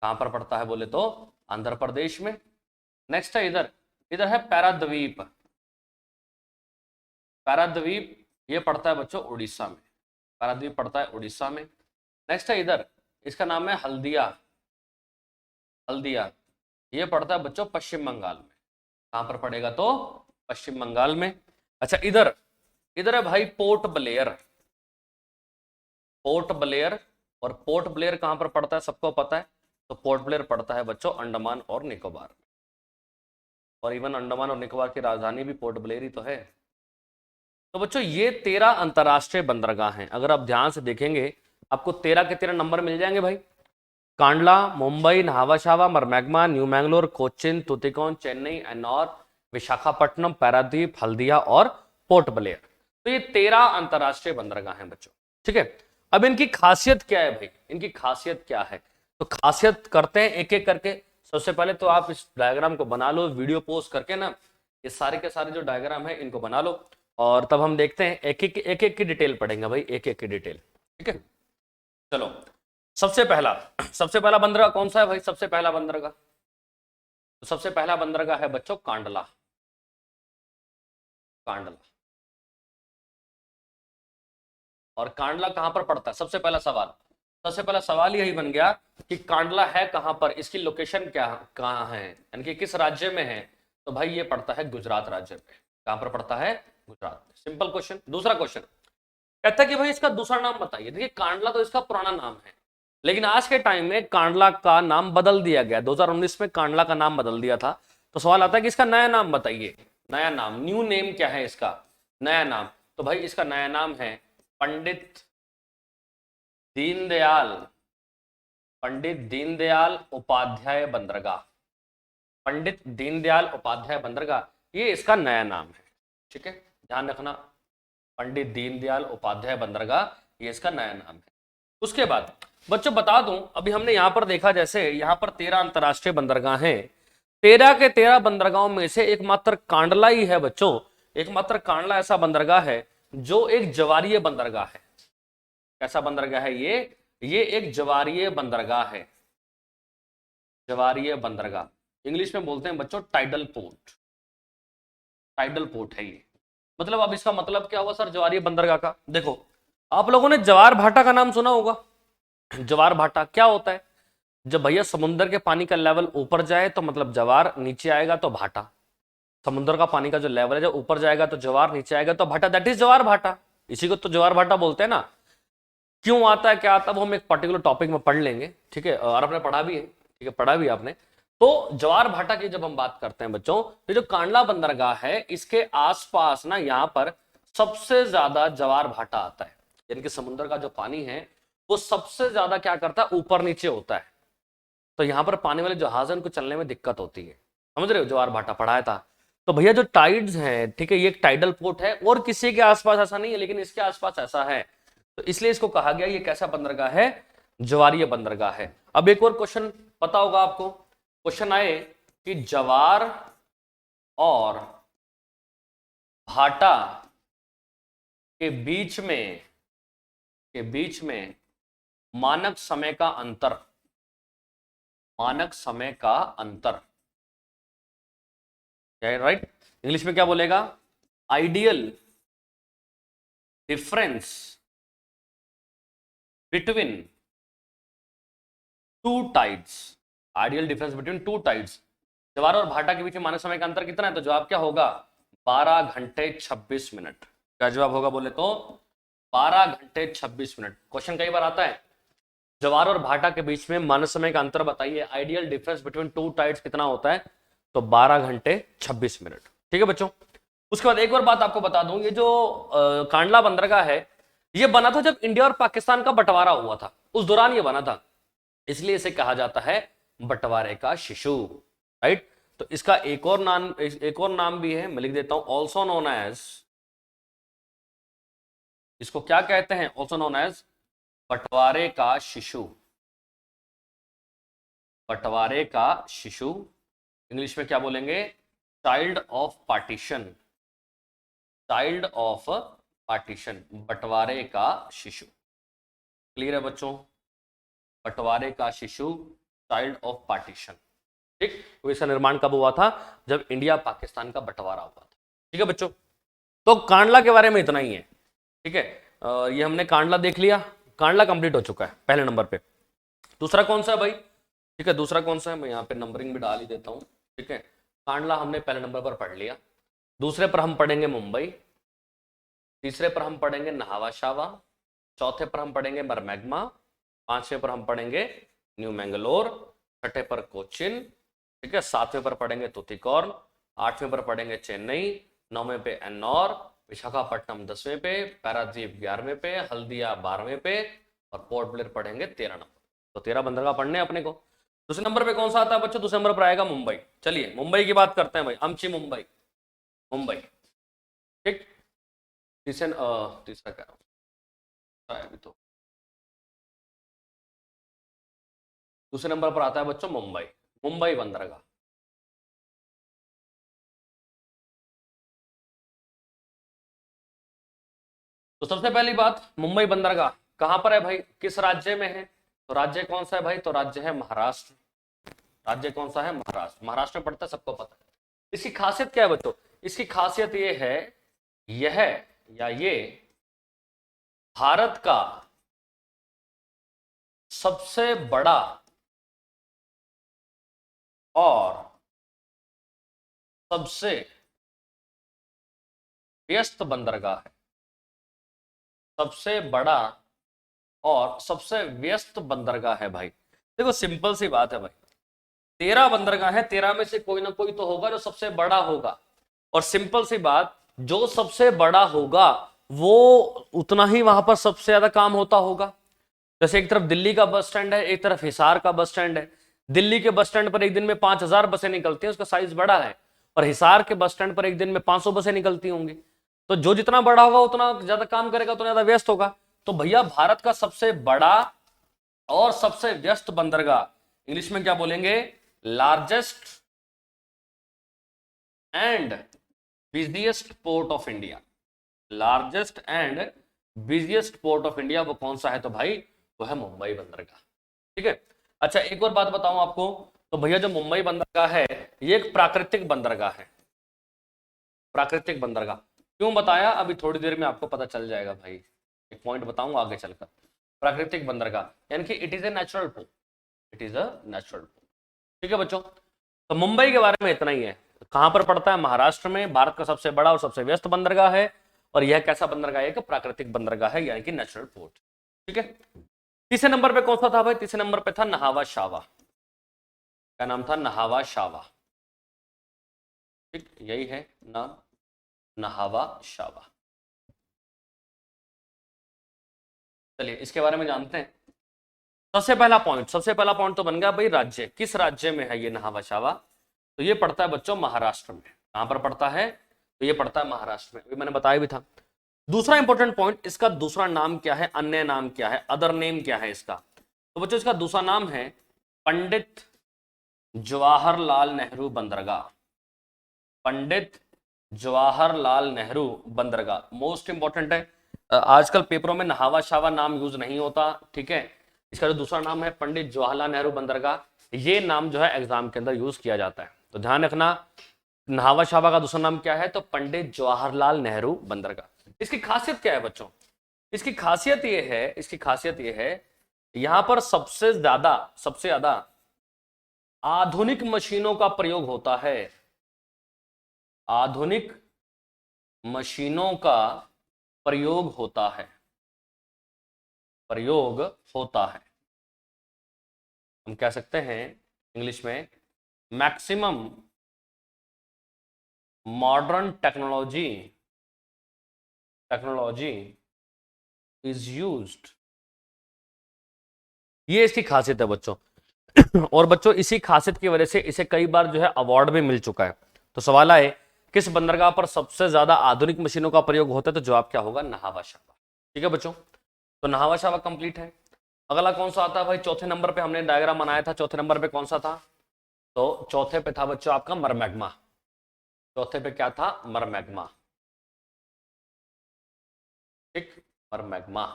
कहां पर पड़ता है बोले तो? आंध्र प्रदेश में। नेक्स्ट है इधर, इधर है पैराद्वीप, पैराद्वीप ये पड़ता है बच्चों उड़ीसा में, पैराद्वीप पड़ता है उड़ीसा में। नेक्स्ट है इधर, इसका नाम है हल्दिया, हल्दिया ये पड़ता है बच्चों पश्चिम बंगाल में। कहां पर पड़ेगा? तो पश्चिम बंगाल में। अच्छा इधर, इधर है भाई पोर्ट ब्लेयर, पोर्ट ब्लेयर। और पोर्ट ब्लेयर कहां पर पड़ता है सबको पता है, तो पोर्ट ब्लेयर पड़ता है बच्चों अंडमान और निकोबार में। और इवन अंडमान और निकोबार की राजधानी भी पोर्ट ब्लेयर ही तो है। तो बच्चों ये 13 अंतरराष्ट्रीय बंदरगाह हैं। अगर आप ध्यान से देखेंगे आपको 13 के 13 नंबर मिल जाएंगे भाई। कांडला, मुंबई, नहावाशावा, मरमैग्मा, न्यू मैंगलोर, कोचिन, तुतिकोन, चेन्नई, एन्नौर, विशाखापट्टनम, पारादीप, हल्दिया और पोर्ट ब्लेयर। तो ये 13 अंतरराष्ट्रीय बंदरगाह हैं बच्चों, ठीक है। अब इनकी खासियत क्या है भाई? इनकी खासियत क्या है? तो खासियत करते हैं एक एक करके। सबसे पहले तो आप इस डायग्राम को बना लो, वीडियो पोस्ट करके ना, ये सारे के सारे जो डायग्राम है इनको बना लो, और तब हम देखते हैं एक एक की डिटेल पढ़ेंगे भाई, एक एक की डिटेल, ठीक है। चलो सबसे पहला बंदरगाह कौन सा है भाई? सबसे पहला बंदरगाह, तो सबसे पहला बंदरगाह है बच्चों कांडला, कांडला। और कांडला कहां पर पड़ता है? सबसे पहला सवाल यही बन गया कि कांडला है कहां पर, इसकी लोकेशन क्या कहां है, यानी कि किस राज्य में है? तो भाई ये पड़ता है गुजरात राज्य में। कहां पर पड़ता है? गुजरात में। Simple question. दूसरा क्वेश्चन, कहता है कि भाई इसका दूसरा नाम बताइए। देखिए कांडला तो इसका पुराना नाम है, लेकिन आज के टाइम में कांडला का नाम बदल दिया गया, 2019 में कांडला का नाम बदल दिया था। तो सवाल आता है कि इसका नया नाम बताइए, नया नाम, न्यू नेम क्या है इसका, नया नाम। तो भाई इसका नया नाम है पंडित दीनदयाल, पंडित दीनदयाल उपाध्याय बंदरगाह, पंडित दीनदयाल उपाध्याय बंदरगाह, ये इसका नया नाम है। ठीक है, ध्यान रखना, पंडित दीनदयाल उपाध्याय बंदरगाह ये इसका नया नाम है। उसके बाद बच्चों बता दूं, अभी हमने यहां पर देखा जैसे यहां पर 13 अंतरराष्ट्रीय बंदरगाह हैं, 13 के 13 बंदरगाहों में से एकमात्र कांडला ही है बच्चों, एकमात्र कांडला ऐसा बंदरगाह है जो एक जवारीय बंदरगाह है। कैसा बंदरगाह है ये एक जवारीय बंदरगाह है, जवारीय बंदरगाह, इंग्लिश में बोलते हैं बच्चों टाइडल पोर्ट, टाइडल पोर्ट है ये। मतलब अब इसका मतलब क्या हुआ सर जवारीय बंदरगाह का? देखो आप लोगों ने जवार भाटा का नाम सुना होगा। जवार भाटा क्या होता है? जब भैया समुद्र के पानी का लेवल ऊपर जाए तो मतलब जवार, नीचे आएगा तो भाटा। समुद्र का पानी का जो लेवल है जब ऊपर जाएगा तो जवार, नीचे आएगा तो भाटा, दैट इज जवार भाटा। इसी को तो जवार भाटा बोलते हैं ना। क्यों आता है क्या आता है वो हम एक पर्टिकुलर टॉपिक में पढ़ लेंगे, ठीक है, और आपने पढ़ा भी है, ठीक है, पढ़ा भी आपने। तो जवार भाटा की जब हम बात करते हैं बच्चों, तो जो कांडला बंदरगाह है इसके आसपास ना यहां पर सबसे ज्यादा जवार भाटा आता है, यानी कि समुद्र का जो पानी है वो सबसे ज्यादा क्या करता है, ऊपर नीचे होता है। तो यहां पर पानी वाले जहाज है उनको चलने में दिक्कत होती है, समझ रहे हो, जवार भाटा पढ़ाया था। तो भैया जो टाइड्स हैं, ठीक है, ये एक टाइडल पोर्ट है और किसी के आसपास ऐसा नहीं है, लेकिन इसके आसपास ऐसा है, तो इसलिए इसको कहा गया ये कैसा बंदरगाह है, जवारीय बंदरगाह है। अब एक और क्वेश्चन पता होगा आपको, क्वेश्चन आए कि जवार और भाटा के बीच में, मानक समय का अंतर, मानक समय का अंतर क्या है, राइट, इंग्लिश में क्या बोलेगा, ideal difference between two tides, ideal difference between two tides, जवार और भाटा के बीच में मानक समय का अंतर कितना है? तो जवाब क्या होगा, 12 घंटे 26 मिनट। क्या जवाब होगा बोले तो 12 घंटे 26 मिनट। क्वेश्चन कई बार आता है जवार और भाटा के बीच में मानक समय का अंतर बताइए, ideal difference between two tides कितना होता है? तो 12 घंटे 26 मिनट। ठीक है बच्चों। उसके बाद एक और बात आपको बता दूं, ये जो कांडला बंदरगाह है ये बना था जब इंडिया और पाकिस्तान का बंटवारा हुआ था, उस दौरान ये बना था, इसलिए इसे कहा जाता है बंटवारे का शिशु, राइट। तो इसका एक और नाम भी है, मैं लिख देता हूं, ऑल्सो नोन एज, इसको क्या कहते हैं, ऑल्सो नोन एज बंटवारे का शिशु, बंटवारे का शिशु, इंग्लिश में क्या बोलेंगे, child of partition, child of partition, बंटवारे का शिशु। क्लियर है बच्चों, बंटवारे का शिशु, चाइल्ड ऑफ पार्टीशन। ठीक, तो इसका निर्माण कब हुआ था? जब इंडिया पाकिस्तान का बंटवारा हुआ था। ठीक है बच्चों, तो कांडला के बारे में इतना ही है। ठीक है, ये हमने कांडला देख लिया, कांडला कंप्लीट हो चुका है पहले नंबर पे। दूसरा कौन सा है भाई? ठीक है, दूसरा कौन सा है, मैं यहाँ पे नंबरिंग भी डाल ही देता हूँ। ठीक है, कांडला हमने पहले नंबर पर पढ़ लिया। दूसरे पर हम पढ़ेंगे मुंबई, तीसरे पर हम पढ़ेंगे नहावा शावा, चौथे पर हम पढ़ेंगे मरमैग्मा, पांचवें पर हम पढ़ेंगे न्यू मैंगलोर, छठे पर कोचिन, ठीक है, सातवें पर पढ़ेंगे तुतिकोर्न, आठवें पर पढ़ेंगे चेन्नई, नौवें पे एन्नौर, विशाखापट्टनम 10वें पे, पैरादीप 11वें पे, हल्दिया 12वें पे, और पोर्ट ब्लेयर पढ़ेंगे 13 नंबर। तो 13 बंदरगाह पढ़ने अपने को। दूसरे नंबर पे कौन सा आता है बच्चों? दूसरे नंबर पर आएगा मुंबई। चलिए मुंबई की बात करते हैं भाई, अमची मुंबई, मुंबई। ठीक, तीसरा क्या है अभी तो, दूसरे नंबर पर आता है बच्चों मुंबई, मुंबई बंदरगाह। तो सबसे पहली बात, मुंबई बंदरगाह कहां पर है भाई, किस राज्य में है? तो राज्य कौन सा है भाई? तो राज्य है महाराष्ट्र। राज्य कौन सा है? महाराष्ट्र। महाराष्ट्र में पड़ता है, सबको पता है। इसकी खासियत क्या है बच्चों? इसकी खासियत ये है, यह या ये भारत का सबसे बड़ा और सबसे व्यस्त बंदरगाह है। सबसे बड़ा और सबसे व्यस्त बंदरगाह है भाई। देखो सिंपल सी बात है भाई, 13 बंदरगाह है, 13 में से कोई ना कोई तो होगा जो सबसे बड़ा होगा। और सिंपल सी बात, जो सबसे बड़ा होगा वो उतना ही वहां पर सबसे ज्यादा काम होता होगा। जैसे एक तरफ दिल्ली का बस स्टैंड है, एक तरफ हिसार का बस स्टैंड है। दिल्ली के बस स्टैंड पर एक दिन में 5000 बसें निकलती हैं, उसका साइज बड़ा है। और हिसार के बस स्टैंड पर एक दिन में 500 बसें निकलती होंगी। तो जो जितना बड़ा होगा उतना ज्यादा काम करेगा, उतना ज्यादा व्यस्त होगा। तो भैया भारत का सबसे बड़ा और सबसे व्यस्त बंदरगाह, इंग्लिश में क्या बोलेंगे, largest and busiest port of India. Largest and busiest port of India वो कौन सा है, तो भाई वो है मुंबई बंदरगाह। ठीक है। अच्छा एक और बात बताऊं आपको, तो भैया जो मुंबई बंदरगाह है ये एक प्राकृतिक बंदरगाह है। प्राकृतिक बंदरगाह क्यों बताया, अभी थोड़ी देर में आपको पता चल जाएगा भाई, एक पॉइंट बताऊंगा आगे चलकर। प्राकृतिक बंदरगाह यानी कि it is a natural port, it is a natural port. ठीक है बच्चों, तो मुंबई के बारे में इतना ही है। कहां पर पड़ता है, महाराष्ट्र में, भारत का सबसे बड़ा और सबसे व्यस्त बंदरगाह है। और यह कैसा बंदरगाह है, कि प्राकृतिक बंदरगाह है यानी कि नेचुरल पोर्ट। ठीक है। तीसरे नंबर पे कौन सा था भाई, तीसरे नंबर पे था नहावा शावा। क्या नाम था, नहावा शावा। ठीक, यही है नाम, नहावा शावा। चलिए इसके बारे में जानते हैं। सबसे पहला पॉइंट तो बन गया भाई, राज्य, किस राज्य में है ये नहावा शावा। तो ये पड़ता है बच्चों महाराष्ट्र में। कहां पर पड़ता है, तो ये पड़ता है महाराष्ट्र में, मैंने बताया भी था। दूसरा इंपॉर्टेंट पॉइंट, इसका दूसरा नाम क्या है, अन्य नाम क्या है, अदर नेम क्या है इसका। तो बच्चों इसका दूसरा नाम है पंडित जवाहरलाल नेहरू बंदरगाह। पंडित जवाहरलाल नेहरू बंदरगाह मोस्ट इंपॉर्टेंट है। आजकल पेपरों में नहावा शावा नाम यूज नहीं होता। ठीक है, इसका जो दूसरा नाम है पंडित जवाहरलाल नेहरू बंदरगाह, ये नाम जो है एग्जाम के अंदर यूज किया जाता है। तो ध्यान रखना, नहावा शावा का दूसरा नाम क्या है, तो पंडित जवाहरलाल नेहरू बंदरगाह। इसकी खासियत क्या है बच्चों, इसकी खासियत ये है यहां पर सबसे ज्यादा आधुनिक मशीनों का प्रयोग होता है। आधुनिक मशीनों का प्रयोग होता है, हम कह सकते हैं इंग्लिश में maximum modern technology is used. ये इसकी खासियत है बच्चों। और बच्चों इसी खासियत की वजह से इसे कई बार जो है अवार्ड भी मिल चुका है। तो सवाल आए किस बंदरगाह पर सबसे ज्यादा आधुनिक मशीनों का प्रयोग होता है, तो जवाब क्या होगा, नहावा शावा। ठीक है बच्चों, तो नहावा शावा कंप्लीट है। अगला कौन सा आता है भाई, चौथे नंबर पे हमने डायग्राम बनाया था, चौथे नंबर पे कौन सा था, तो चौथे पे था बच्चों आपका मरमैग्मा। चौथे पे क्या था, मरमैग्मा। ठीक, मरमैग्मा।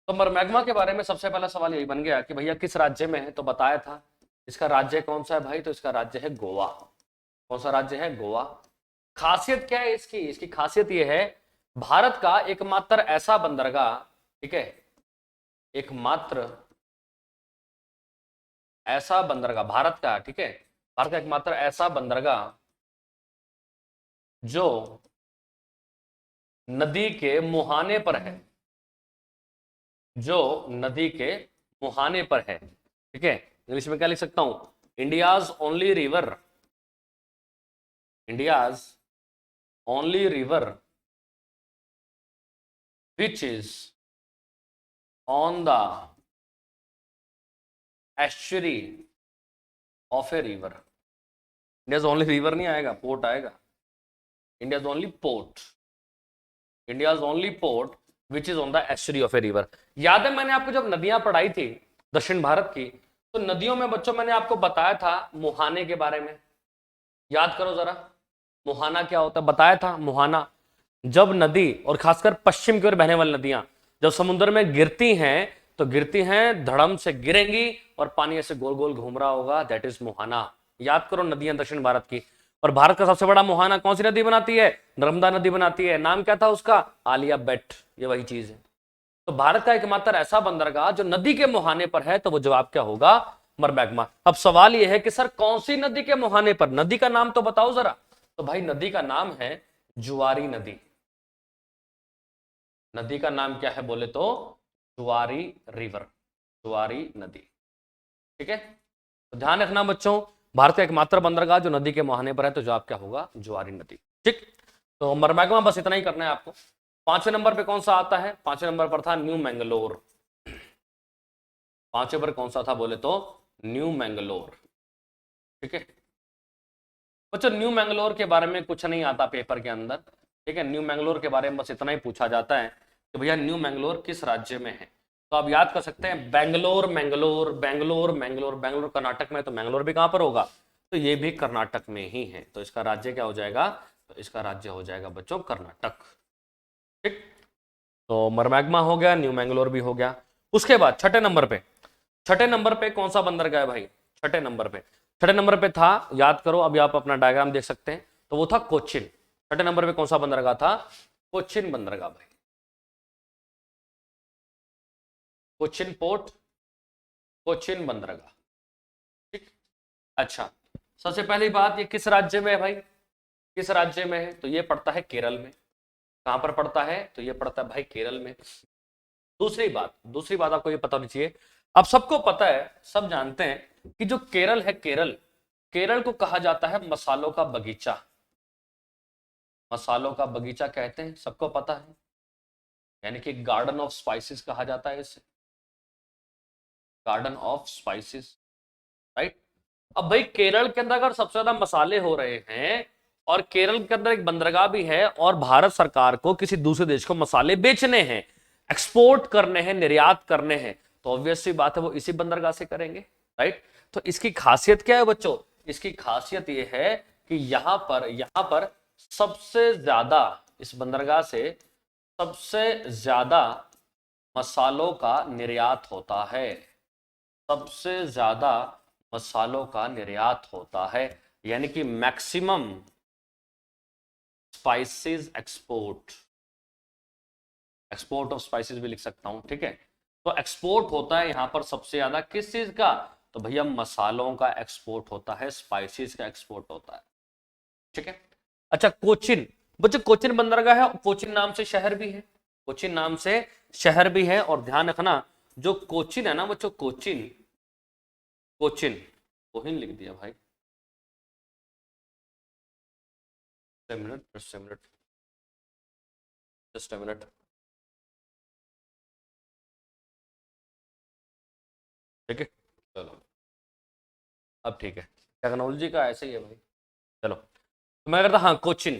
तो मरमैग्मा के बारे में सबसे पहला सवाल यही बन गया कि भैया किस राज्य में है, तो बताया था इसका राज्य कौन सा है भाई, तो इसका राज्य है गोवा। कौन सा राज्य है, गोवा। खासियत क्या है इसकी, इसकी खासियत यह है भारत का एकमात्र ऐसा बंदरगाह, ठीक है, एकमात्र ऐसा बंदरगाह भारत का, ठीक है, भारत का एकमात्र ऐसा बंदरगाह जो नदी के मुहाने पर है, जो नदी के मुहाने पर है। ठीक है, इंग्लिश में क्या लिख सकता हूं, India's only river, India's only river which is on the estuary of a river. India's only river नहीं आएगा, पोर्ट आएगा, India's only port, India's only port which is on the estuary of a river. याद है मैंने आपको जब नदियां पढ़ाई थी दक्षिण भारत की, तो नदियों में बच्चों मैंने आपको बताया था मुहाने के बारे में, याद करो जरा, मुहाना क्या होता है, बताया था। मुहाना जब नदी, और खासकर पश्चिम की ओर बहने वाली नदियां जब समुद्र में गिरती हैं, तो गिरती हैं, धड़म से गिरेंगी और पानी ऐसे गोल गोल घूम रहा होगा, दैट इज मुहाना। याद करो नदियां दक्षिण भारत की। और भारत का सबसे बड़ा मुहाना कौन सी नदी बनाती है, नर्मदा नदी बनाती है। नाम क्या था उसका, आलिया भट्ट, ये वही चीज है। तो भारत का एकमात्र ऐसा बंदरगाह जो नदी के मुहाने पर है, तो वो जवाब क्या होगा, मरमैग्मा। अब सवाल यह है कि सर कौन सी नदी के मुहाने पर, नदी का नाम तो बताओ जरा। तो भाई नदी का नाम है जुआरी नदी। नदी का नाम क्या है बोले तो जुआरी रिवर, जुआरी नदी। ठीक है, तो ध्यान रखना बच्चों, भारत का एकमात्र बंदरगाह जो नदी के मुहाने पर है, तो जवाब क्या होगा जुआरी नदी। ठीक, तो मरमैगमा बस इतना ही करना है आपको। 5वें नंबर पे कौन सा आता है? 5वें नंबर पर था न्यू मैंगलोर। 5वें पर कौन सा था बोले तो न्यू मैंगलोर। ठीक है बच्चों, न्यू मैंगलोर के बारे में कुछ नहीं आता पेपर के अंदर। ठीक है, न्यू मैंगलोर के बारे में बस इतना ही पूछा जाता है कि भैया न्यू मैंगलोर किस राज्य में है। तो आप याद कर सकते हैं बेंगलोर मैंगलोर बेंगलोर मैंगलोर, बेंगलोर कर्नाटक में, तो मैंगलोर भी कहां पर होगा? तो ये भी कर्नाटक में ही है। तो इसका राज्य क्या हो जाएगा? तो इसका राज्य हो जाएगा बच्चों कर्नाटक। ठीक, तो मरमैग्मा हो गया, न्यू मैंगलोर भी हो गया। उसके बाद छठे नंबर पे कौन सा बंदरगाह है भाई? छठे नंबर पे था, याद करो, अभी आप अपना डायग्राम देख सकते हैं, तो वो था कोचिन। छठे नंबर पे कौन सा बंदरगाह था? कोचिन बंदरगाह भाई, कोचिन पोर्ट, कोचिन बंदरगाह। ठीक, अच्छा, सबसे पहली बात, ये किस राज्य में है भाई? किस राज्य में है? तो ये पड़ता है केरल में। कहां पर पड़ता है? तो ये पड़ता है भाई केरल में। दूसरी बात आपको ये पता होनी चाहिए, अब सबको पता है, सब जानते हैं कि जो केरल है, केरल को कहा जाता है मसालों का बगीचा। मसालों का बगीचा कहते हैं, सबको पता है, यानी कि गार्डन ऑफ स्पाइसेस कहा जाता है इसे, गार्डन ऑफ स्पाइसेस, राइट। अब भाई केरल के अंदर अगर सबसे ज्यादा मसाले हो रहे हैं और केरल के अंदर एक बंदरगाह भी है और भारत सरकार को किसी दूसरे देश को मसाले बेचने हैं, एक्सपोर्ट करने हैं, निर्यात करने हैं, तो ऑब्वियस सी बात है वो इसी बंदरगाह से करेंगे, राइट। तो इसकी खासियत क्या है बच्चों? इसकी खासियत यह है कि यहां पर सबसे ज्यादा, इस बंदरगाह से सबसे ज्यादा मसालों का निर्यात होता है, सबसे ज्यादा मसालों का निर्यात होता है, यानी कि maximum spices export, export of spices भी लिख सकता हूं। ठीक है, तो एक्सपोर्ट होता है यहां पर सबसे ज्यादा किस चीज का? तो भैया मसालों का एक्सपोर्ट होता है, स्पाइसेस का एक्सपोर्ट होता है। ठीक है, अच्छा कोचिन, बच्चों कोचिन बंदरगाह है, कोचिन नाम से शहर भी है, कोचिन नाम से शहर भी है। और ध्यान रखना, जो कोचिन है ना बच्चों, कोचिन, कोचिन, कोहिन लिख दिया भाई, मिनट, जस्ट अ मिनट। ठीक है, चलो अब ठीक है, टेक्नोलॉजी का ऐसे ही है भाई। चलो, तो मैं करता, हाँ कोचिन,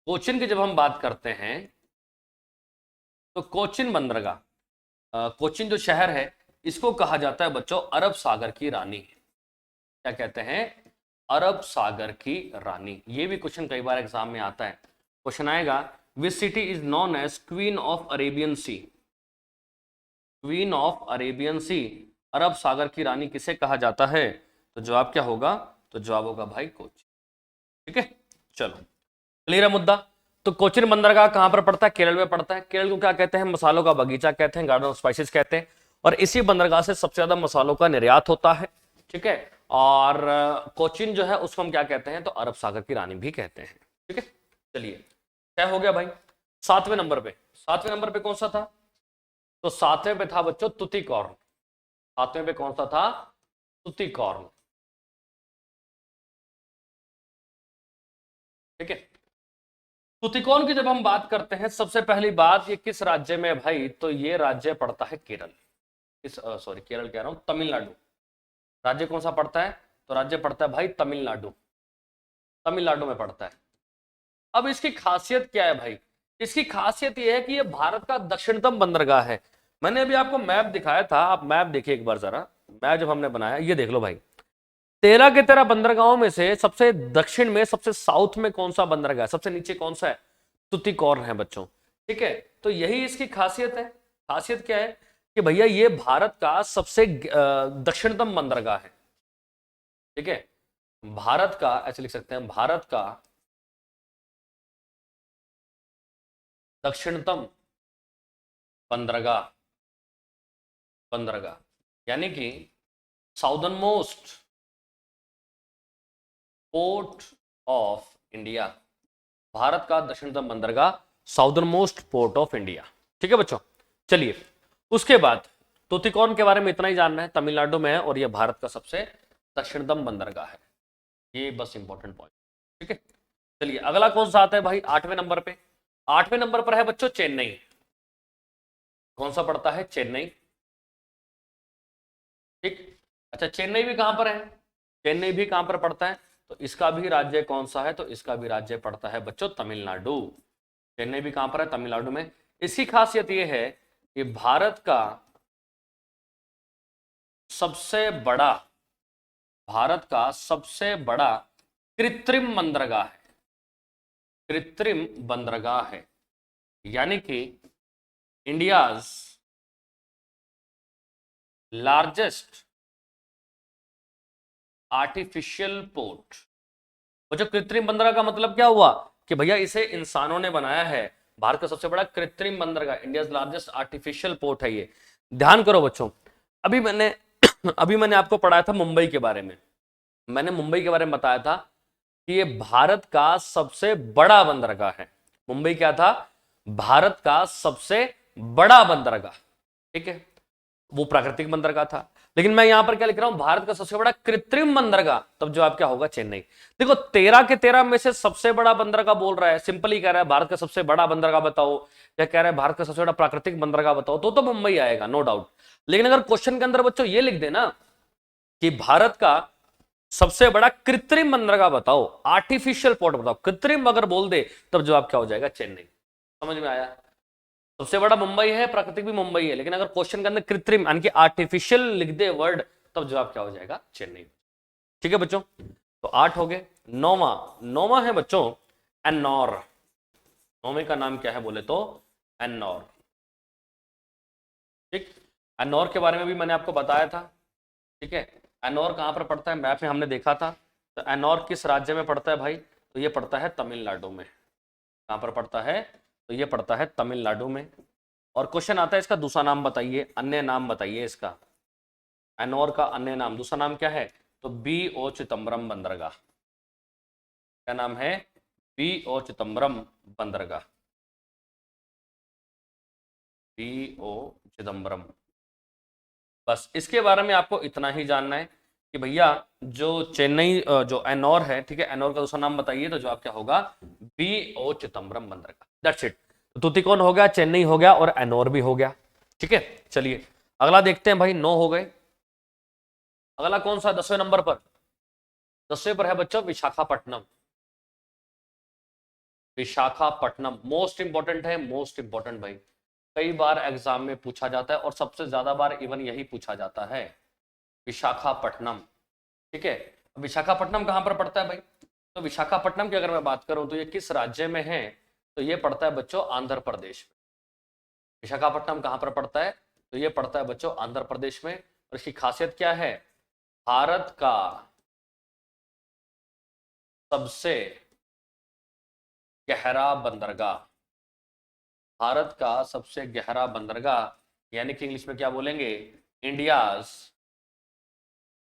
कोचिन की जब हम बात करते हैं तो कोचिन बंदरगाह, कोचिन जो शहर है, इसको कहा जाता है बच्चों अरब सागर की रानी। क्या कहते हैं? अरब सागर की रानी। ये भी क्वेश्चन कई बार एग्जाम में आता है, क्वेश्चन आएगा which city is known as queen of Arabian sea, queen of Arabian sea, अरब सागर की रानी किसे कहा जाता है? तो जवाब क्या होगा? तो जवाब होगा भाई कोचिन। ठीक है, चलो क्लियर है मुद्दा। तो कोचिन बंदरगाह कहां पर पड़ता है? केरल में पड़ता है। केरल को क्या कहते हैं? मसालों का बगीचा कहते हैं, गार्डन ऑफ स्पाइसेस कहते हैं। और इसी बंदरगाह से सबसे ज्यादा मसालों का निर्यात होता है। ठीक है, और कोचिन जो है उसको हम क्या कहते हैं? तो अरब सागर की रानी भी कहते हैं। ठीक है, चलिए क्या हो गया भाई? 7वें नंबर पे, 7वें नंबर पे कौन सा था? तो 7वें पे था बच्चों तुतीकोर्न। 7वें पे कौन सा था? तुतीकोर्न। ठीक है, तुतिकोन की जब हम बात करते हैं, सबसे पहली बात, ये किस राज्य में है भाई? तो ये राज्य पड़ता है केरल, इस सॉरी केरल कह रहा हूं, तमिलनाडु। राज्य कौन सा पड़ता है? तो राज्य पड़ता है भाई तमिलनाडु, तमिलनाडु में पड़ता है। अब इसकी खासियत क्या है भाई? इसकी खासियत यह है कि यह भारत का दक्षिणतम बंदरगाह है। मैंने अभी आपको मैप दिखाया था, आप मैप देखिए एक बार जरा, मैप जब हमने बनाया, ये देख लो भाई, 13 के 13 बंदरगाहों में से सबसे दक्षिण में, सबसे साउथ में कौन सा बंदरगाह है? सबसे नीचे कौन सा है? तुतीकोर्न है बच्चों। ठीक है, तो यही इसकी खासियत है। खासियत क्या है कि भैया ये भारत का सबसे दक्षिणतम बंदरगाह है। ठीक है, भारत का, ऐसे लिख सकते हैं, भारत का दक्षिणतम बंदरगाह, बंदरगाह यानी कि southern most port of India, Bharat का दक्षिणतम बंदरगाह, southern most port of India. ठीक है बच्चों, चलिए उसके बाद तूतीकोन के बारे में इतना ही जानना है, तमिलनाडु में है और यह भारत का सबसे दक्षिणतम बंदरगाह है, ये बस इंपॉर्टेंट पॉइंट। ठीक है, चलिए अगला कौन सा आता है भाई 8वें नंबर पे? 8वें नंबर पर है बच्चों चेन्नई। कौन सा पड़ता है? चेन्नई। ठीक, अच्छा चेन्नई भी कहां पर है? चेन्नई भी कहां पर पड़ता है? तो इसका भी राज्य कौन सा है? तो इसका भी राज्य पड़ता है बच्चों तमिलनाडु। चेन्नई भी कहां पर है? तमिलनाडु में। इसकी खासियत यह है कि भारत का सबसे बड़ा कृत्रिम बंदरगाह है, कृत्रिम बंदरगाह है, यानी कि इंडियाज लार्जेस्ट आर्टिफिशियल पोर्ट। और जो कृत्रिम बंदरगाह का मतलब क्या हुआ कि भैया इसे इंसानों ने बनाया है। भारत का सबसे बड़ा कृत्रिम बंदरगाह, इंडियाज लार्जेस्ट आर्टिफिशियल पोर्ट है ये। ध्यान करो बच्चों, अभी मैंने अभी मैंने आपको पढ़ाया था मुंबई के बारे में। मैंने मुंबई के बारे में बताया था कि ये भारत का सबसे बड़ा बंदरगाह है। मुंबई क्या था? भारत का सबसे बड़ा बंदरगाह। ठीक है, वो प्राकृतिक बंदरगाह था, लेकिन मैं यहां पर क्या लिख रहा हूं? भारत का सबसे बड़ा कृत्रिम बंदरगाह। तब जवाब क्या होगा? चेन्नई। देखो 13 के 13 में से सबसे बड़ा बंदरगाह बोल रहा है, सिंपली कह रहा है भारत का सबसे बड़ा बंदरगाह बताओ, या कह रहा है भारत का सबसे बड़ा प्राकृतिक बंदरगाह बताओ, तो मुंबई आएगा, नो डाउट। लेकिन अगर क्वेश्चन के अंदर बच्चों ये लिख देना कि भारत का सबसे बड़ा कृत्रिम बंदरगाह बताओ, आर्टिफिशियल पोर्ट बताओ, कृत्रिम अगर बोल दे तब जवाब क्या हो जाएगा? चेन्नई। समझ में आया? सबसे बड़ा मुंबई है, प्राकृतिक भी मुंबई है, लेकिन अगर क्वेश्चन के अंदर कृत्रिम यानी कि आर्टिफिशियल लिख दे वर्ड, तब जवाब क्या हो जाएगा? चेन्नई। ठीक है बच्चों, तो 8 हो गए। नौवा है बच्चों एन्नौर। नौवें का नाम क्या है बोले तो एन्नौर। ठीक, एन्नौर के बारे में भी मैंने आपको बताया था। ठीक है, एन्नौर कहां पर पड़ता है? मैप में हमने देखा था। तो एन्नौर किस राज्य में पड़ता है भाई? तो ये पड़ता है तमिलनाडु में। कहां पर पड़ता है? तो ये पड़ता है तमिलनाडु में। और क्वेश्चन आता है इसका दूसरा नाम बताइए, अन्य नाम बताइए इसका। एन्नौर का अन्य नाम, दूसरा नाम क्या है? तो बी ओ चिदम्बरम बंदरगाह। क्या नाम है? बी ओ चिदम्बरम बंदरगाह। B O Chidambaram. बस इसके बारे में आपको इतना ही जानना है कि भैया जो चेन्नई जो एन्नौर है, ठीक है, एन्नौर का दूसरा नाम बताइए, तो जवाब क्या होगा? बी ओ चिदम्बरम बंदरगाह। That's it. तुतिकोन हो गया, चेन्नई हो गया और एन्नौर भी हो गया। ठीक है, चलिए अगला देखते हैं भाई। 9 हो गए। अगला कौन सा? 10वें नंबर पर। 10वें पर है बच्चों विशाखापट्टनम। विशाखापट्टनम मोस्ट इंपॉर्टेंट है, मोस्ट इंपॉर्टेंट भाई। कई बार एग्जाम में पूछा जाता है और सबसे ज्यादा बार इवन यही पूछा जाता है, विशाखापट्टनम। ठीक है, विशाखापट्टनम कहां पर पड़ता है भाई? तो विशाखापट्टनम की अगर मैं बात करूं तो ये किस राज्य में है? तो ये पड़ता है बच्चों आंध्र प्रदेश में। विशाखापट्टनम कहां पर पड़ता है? तो ये पड़ता है बच्चों आंध्र प्रदेश में। और इसकी खासियत क्या है? भारत का सबसे गहरा बंदरगाह। भारत का सबसे गहरा बंदरगाह, यानी कि इंग्लिश में क्या बोलेंगे? India's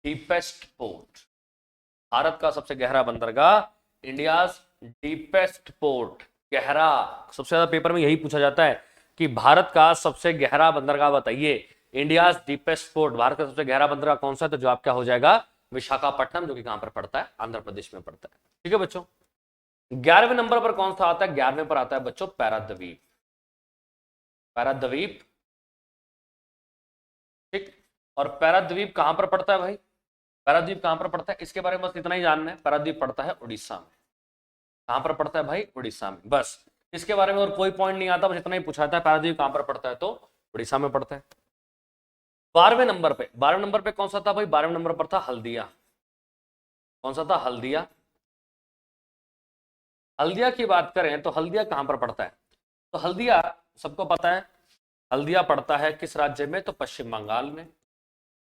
deepest port. भारत का सबसे गहरा बंदरगाह, इंडियाज डीपेस्ट पोर्ट। गहरा, सबसे ज्यादा पेपर में यही पूछा जाता है कि भारत का सबसे गहरा बंदरगाह बताइए। इंडियाज डीपेस्ट पोर्ट, भारत का सबसे गहरा बंदरगाह कौन सा है? तो जवाब क्या हो जाएगा? विशाखापट्टनम, जो कि कहां पर पड़ता है? आंध्र प्रदेश में पड़ता है। ठीक है बच्चों, 11वें नंबर पर कौन सा आता है? 11वें पर आता है बच्चों पैराद्वीप। पैराद्वीप। ठीक, और पैराद्वीप कहां पर पड़ता है भाई? पैराद्वीप कहां पर पड़ता है इसके बारे में बस इतना ही जानना है। पैराद्वीप पड़ता है उड़ीसा में। कहां पर पड़ता है भाई? उड़ीसा में। बस इसके बारे में और कोई पॉइंट नहीं आता, बस इतना ही पूछा था पैराद्वीप कहां पर पड़ता है, तो उड़ीसा में पड़ता है। 12वें नंबर पे कौन सा था भाई? 12वें नंबर पर था हल्दिया। कौन सा था? हल्दिया। हल्दिया की बात करें तो हल्दिया कहां पर पड़ता है? तो हल्दिया सबको पता है, हल्दिया पड़ता है किस राज्य में? तो पश्चिम बंगाल में।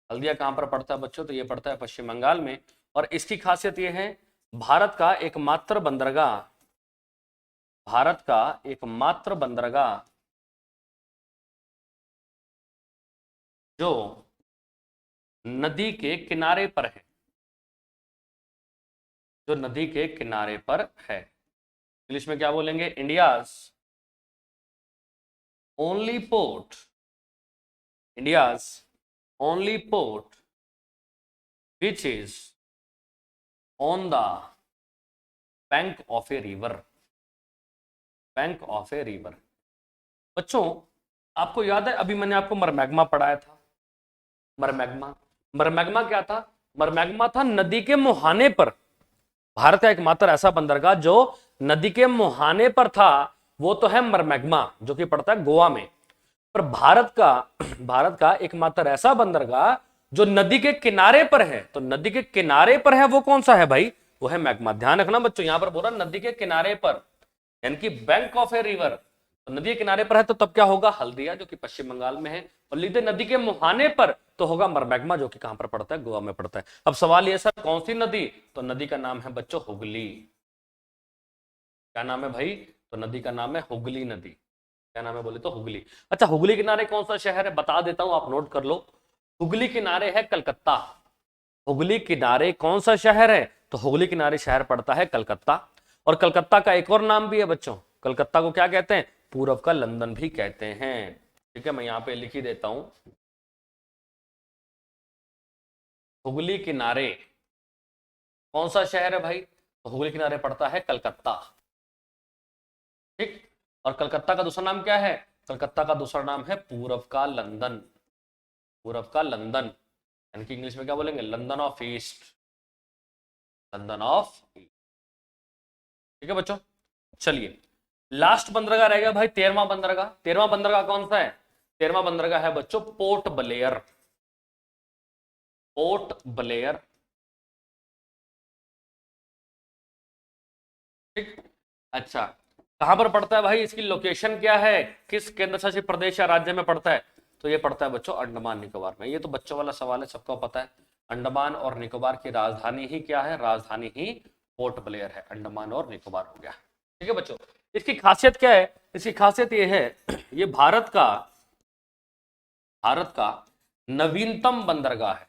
हल्दिया कहां पर पड़ता है बच्चों? तो ये पड़ता है पश्चिम बंगाल में। और इसकी खासियत ये है, भारत का एकमात्र बंदरगाह, भारत का एकमात्र बंदरगाह जो नदी के किनारे पर है, जो नदी के किनारे पर है। इंग्लिश में क्या बोलेंगे? India's only port, India's only port which is on the bank of a river, bank of a river. बच्चों आपको याद है अभी मैंने आपको मरमैग्मा पढ़ाया था, मरमैग्मा, मरमैग्मा क्या था? मरमैग्मा था नदी के मुहाने पर, भारत का एकमात्र ऐसा बंदरगाह जो नदी के मुहाने पर था, वो तो है मरमैग्मा जो कि पड़ता है गोवा में। पर भारत का एकमात्र ऐसा बंदरगाह जो नदी के किनारे पर है, तो नदी के किनारे पर है वो कौन सा है भाई? वो है मैग्मा। ध्यान रखना बच्चों, यहां पर बोला नदी के किनारे पर, यानी कि बैंक ऑफ ए रिवर, तो नदी के किनारे पर है तो तब क्या होगा? हल्दिया जो कि पश्चिम बंगाल में है, और लिख दे नदी के मुहाने पर तो होगा मरमैग्मा जो कि कहां पर पड़ता है? गोवा में पड़ता है। अब सवाल ये सर कौन सी नदी? तो नदी का नाम है बच्चों हुगली। क्या नाम है भाई? तो नदी का नाम है हुगली नदी। क्या नाम है बोले तो हुगली। अच्छा हुगली किनारे कौन सा शहर है बता देता हूं, आप नोट कर लो। हुगली किनारे है कलकत्ता। हुगली किनारे कौन सा शहर है? तो हुगली किनारे शहर पड़ता है कलकत्ता। और कलकत्ता का एक और नाम भी है बच्चों, कलकत्ता को क्या कहते हैं? पूरब का लंदन भी कहते हैं। ठीक है, मैं यहां पे लिख ही देता हूं, हुगली किनारे कौन सा शहर है भाई? तो हुगली किनारे पड़ता है कलकत्ता। ठीक, और कलकत्ता का दूसरा नाम क्या है? कलकत्ता का दूसरा नाम है पूरब का लंदन, पूरब का लंदन, यानी कि इंग्लिश में क्या बोलेंगे? London of east, London of east. ठीक है बच्चों, चलिए लास्ट बंदरगाह रहेगा भाई 13वां बंदरगाह। 13वां बंदरगाह कौन सा है? 13वां बंदरगाह है बच्चों पोर्ट ब्लेयर, पोर्ट ब्लेयर। ठीक, अच्छा कहां पर पड़ता है भाई? इसकी लोकेशन क्या है? किस केंद्र शासित प्रदेश या राज्य में पड़ता है? तो ये पड़ता है बच्चों अंडमान निकोबार में। ये तो बच्चों वाला सवाल है, सबको पता है। अंडमान और निकोबार की राजधानी ही क्या है? राजधानी ही पोर्ट ब्लेयर है। अंडमान और निकोबार हो गया। ठीक है बच्चों, इसकी खासियत क्या है? इसकी खासियत ये है ये भारत का नवीनतम बंदरगाह है,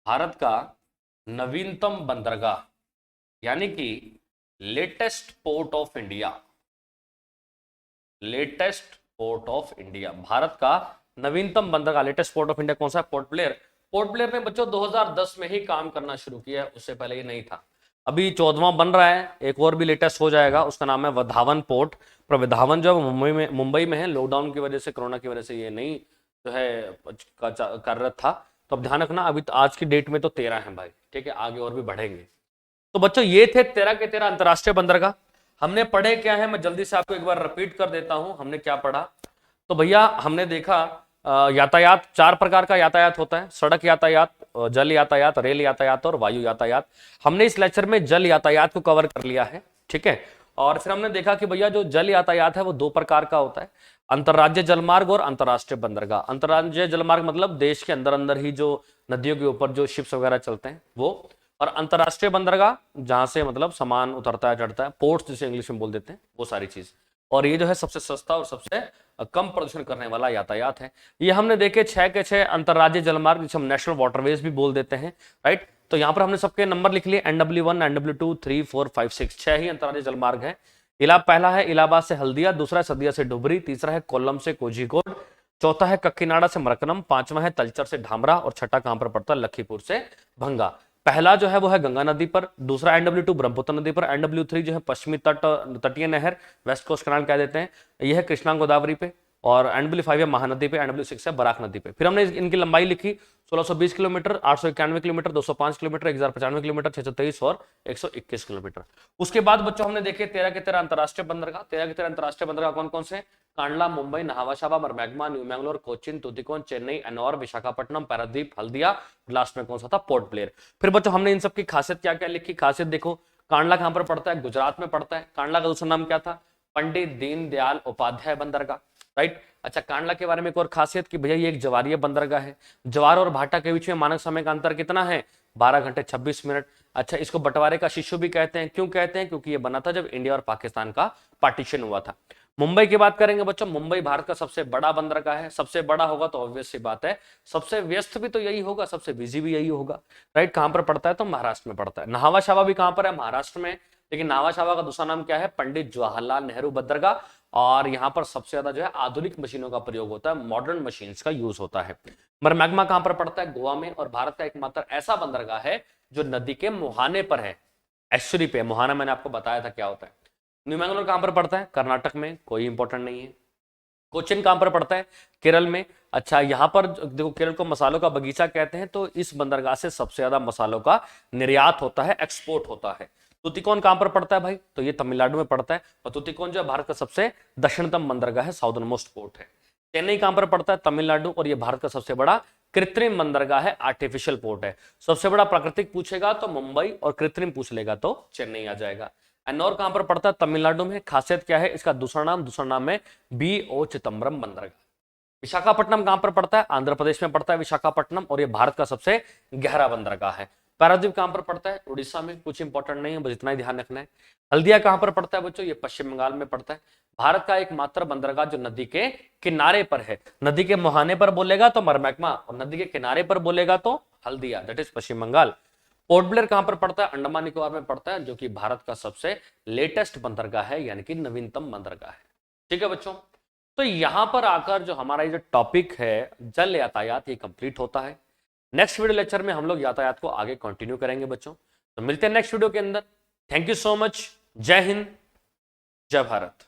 भारत का नवीनतम बंदरगाह, यानी कि latest port of India, latest port of India. Bharat का नवीनतम बंदरगाह लेटेस्ट पोर्ट ऑफ इंडिया कौन सा है? Port Blair. पोर्ट ब्लेयर ने बच्चों 2010 में ही काम करना शुरू किया है, उससे पहले ये नहीं था। अभी 14वां बन रहा है, एक और भी लेटेस्ट हो जाएगा, उसका नाम है वधावन पोर्ट। पर वधावन जो है मुंबई में है, लॉकडाउन की वजह से, कोरोना की वजह से ये नहीं जो है कार्यरत था। तो अब ध्यान रखना, अभी तो आज की डेट में तो 13 है भाई। ठीक है, आगे और भी बढ़ेंगे। तो बच्चों ये थे 13 के 13 अंतरराष्ट्रीय बंदरगाह। हमने पढ़े क्या है, मैं जल्दी से आपको एक बार रिपीट कर देता हूं हमने क्या पढ़ा। तो भैया हमने देखा यातायात, 4 प्रकार का यातायात होता है, सड़क यातायात, जल यातायात, रेल यातायात और वायु यातायात। हमने इस लेक्चर में जल यातायात को कवर कर लिया है। ठीक है, और फिर हमने देखा कि भैया जो जल यातायात है वो 2 प्रकार का होता है, अंतर्राज्य जलमार्ग और अंतरराष्ट्रीय बंदरगाह। अंतर्राज्यीय जलमार्ग मतलब देश के अंदर अंदर ही जो नदियों के ऊपर जो शिप्स वगैरह चलते हैं वो, और अंतरराष्ट्रीय बंदरगाह जहां से मतलब सामान उतरता है चढ़ता है, पोर्ट्स जिसे इंग्लिश में बोल देते हैं, वो सारी चीज। और ये जो है सबसे सस्ता और सबसे कम प्रदूषण करने वाला यातायात है। ये हमने देखे 6 के 6 अंतरराज्यीय जलमार्ग, जिसे हम नेशनल वाटरवेज भी बोल देते हैं, राइट। तो यहाँ पर हमने सबके नंबर लिख लिए, NW1, NW2, 3, 4, 5, 6, 6 ही अंतरराज्यीय जलमार्ग है। पहला है इलाहाबाद से हल्दिया, दूसरा है सदिया से डुबरी, तीसरा है कोल्लम से कोझिकोड, चौथा है कक्कीनाडा से मरकनम, पांचवा है तलचर से ढामरा, और छठा कहां पर पड़ता है? लखीपुर से भंगा। पहला जो है वो है गंगा नदी पर, दूसरा NW2 ब्रह्मपुत्र नदी पर, NW3 जो है पश्चिमी तटीय नहर, वेस्ट कोस्ट कैनाल कह देते हैं, यह है कृष्णा गोदावरी पे, और NW5 है महानदी पे, NW6 है बराक नदी पे। फिर हमने इनकी लंबाई लिखी 1620 किलोमीटर, 891 किलोमीटर, 205 किलोमीटर, 1095 किलोमीटर, 623 और 121 किलोमीटर। उसके बाद बच्चों हमने देखे 13 के 13 अंतरराष्ट्रीय बंदरगाह। 13 के 13 अंतरराष्ट्रीय बंदरगाह कौन कौन से? कांडला, मुंबई, नहावाशावा, मरमैग्मा, न्यू मैंगलोर, कोचिन, तुतिकोन, चेन्नई, एनोर, विशाखापट्टनम, पारादीप, हल्दिया, लास्ट में कौन सा था? Port Blair. फिर बच्चों हमने इन सबकी खासियत क्या क्या लिखी। खासियत देखो, कांडला कहां पर पड़ता है? गुजरात में पड़ता है। कांडला का दूसरा नाम क्या था? पंडित दीनदयाल उपाध्याय बंदरगाह, राइट। अच्छा, कांडला के बारे में एक और खासियत कि भैया ये एक ज्वारीय बंदरगाह है। ज्वार और भाटा के बीच में मानक समय का अंतर कितना है? 12 घंटे 26 मिनट। अच्छा, इसको बंटवारे का शिशु भी कहते हैं। क्यों कहते हैं? क्योंकि ये बना था जब इंडिया और पाकिस्तान का पार्टीशन हुआ था। मुंबई की बात करेंगे बच्चों, मुंबई भारत का सबसे बड़ा बंदरगाह है। सबसे बड़ा होगा तो ऑब्वियस सी बात है सबसे व्यस्त भी तो यही होगा, सबसे बिजी भी यही होगा, राइट। कहां पर पड़ता है? तो महाराष्ट्र में पड़ता है। नहावा शावा भी कहां पर है? महाराष्ट्र में। लेकिन नावा शावा का दूसरा नाम क्या है? पंडित जवाहरलाल नेहरू बंदरगाह। और यहाँ पर सबसे ज्यादा जो है आधुनिक मशीनों का प्रयोग होता है, मॉडर्न मशीन्स का यूज होता है। मरमैग्मा कहां पर पड़ता है? गोवा में। और भारत का एकमात्र ऐसा बंदरगाह है जो नदी के मुहाने पर है, एस्चुरी पे। मुहाना मैंने आपको बताया था क्या होता है। न्यू मैंगलोर कहां पर पड़ता है? कर्नाटक में, कोई इंपॉर्टेंट नहीं है। कोचिन कहां पर पड़ता है? केरल में। अच्छा, यहां पर देखो केरल को मसालों का बगीचा कहते हैं, तो इस बंदरगाह से सबसे ज्यादा मसालों का निर्यात होता है, एक्सपोर्ट होता है। तुतिकोण कहां पर पड़ता है भाई? तो ये तमिलनाडु में पड़ता है। और तुतिकोण जो है भारत का सबसे दक्षिणतम बंदरगाह है, साउदर्न मोस्ट पोर्ट है। चेन्नई कहां पर पड़ता है? तमिलनाडु। और ये भारत का सबसे बड़ा कृत्रिम बंदरगाह है, आर्टिफिशियल पोर्ट है। सबसे बड़ा प्राकृतिक पूछेगा तो मुंबई, और कृत्रिम पूछ लेगा तो चेन्नई आ जाएगा। एन्नौर कहां पर पड़ता है? तमिलनाडु में। खासियत क्या है इसका? दूसरा नाम है बी.ओ. चिदम्बरम बंदरगाह। विशाखापट्टनम कहां पर पड़ता है? आंध्र प्रदेश में पड़ता है विशाखापट्टनम, और यह भारत का सबसे गहरा बंदरगाह है। पारादीप कहां पर पड़ता है? उड़ीसा में। कुछ इंपॉर्टेंट नहीं है, बस इतना ही ध्यान रखना है। हल्दिया कहां पर पड़ता है बच्चों? ये पश्चिम बंगाल में पड़ता है। भारत का एकमात्र बंदरगाह जो नदी के किनारे पर है। नदी के मुहाने पर बोलेगा तो मरमैग्मा, और नदी के किनारे पर बोलेगा तो हल्दिया, दैट इज पश्चिम बंगाल। पोर्ट ब्लेयर कहां पर पड़ता है? अंडमान निकोबार में पड़ता है, जो कि भारत का सबसे लेटेस्ट बंदरगाह है, यानी कि नवीनतम बंदरगाह है। ठीक है बच्चों, तो यहां पर आकर जो हमारा ये जो टॉपिक है जल यातायात, ये कंप्लीट होता है। नेक्स्ट वीडियो लेक्चर में हम लोग यातायात को आगे कंटिन्यू करेंगे बच्चों। तो मिलते हैं नेक्स्ट वीडियो के अंदर। Thank you so much. जय हिंद, जय भारत।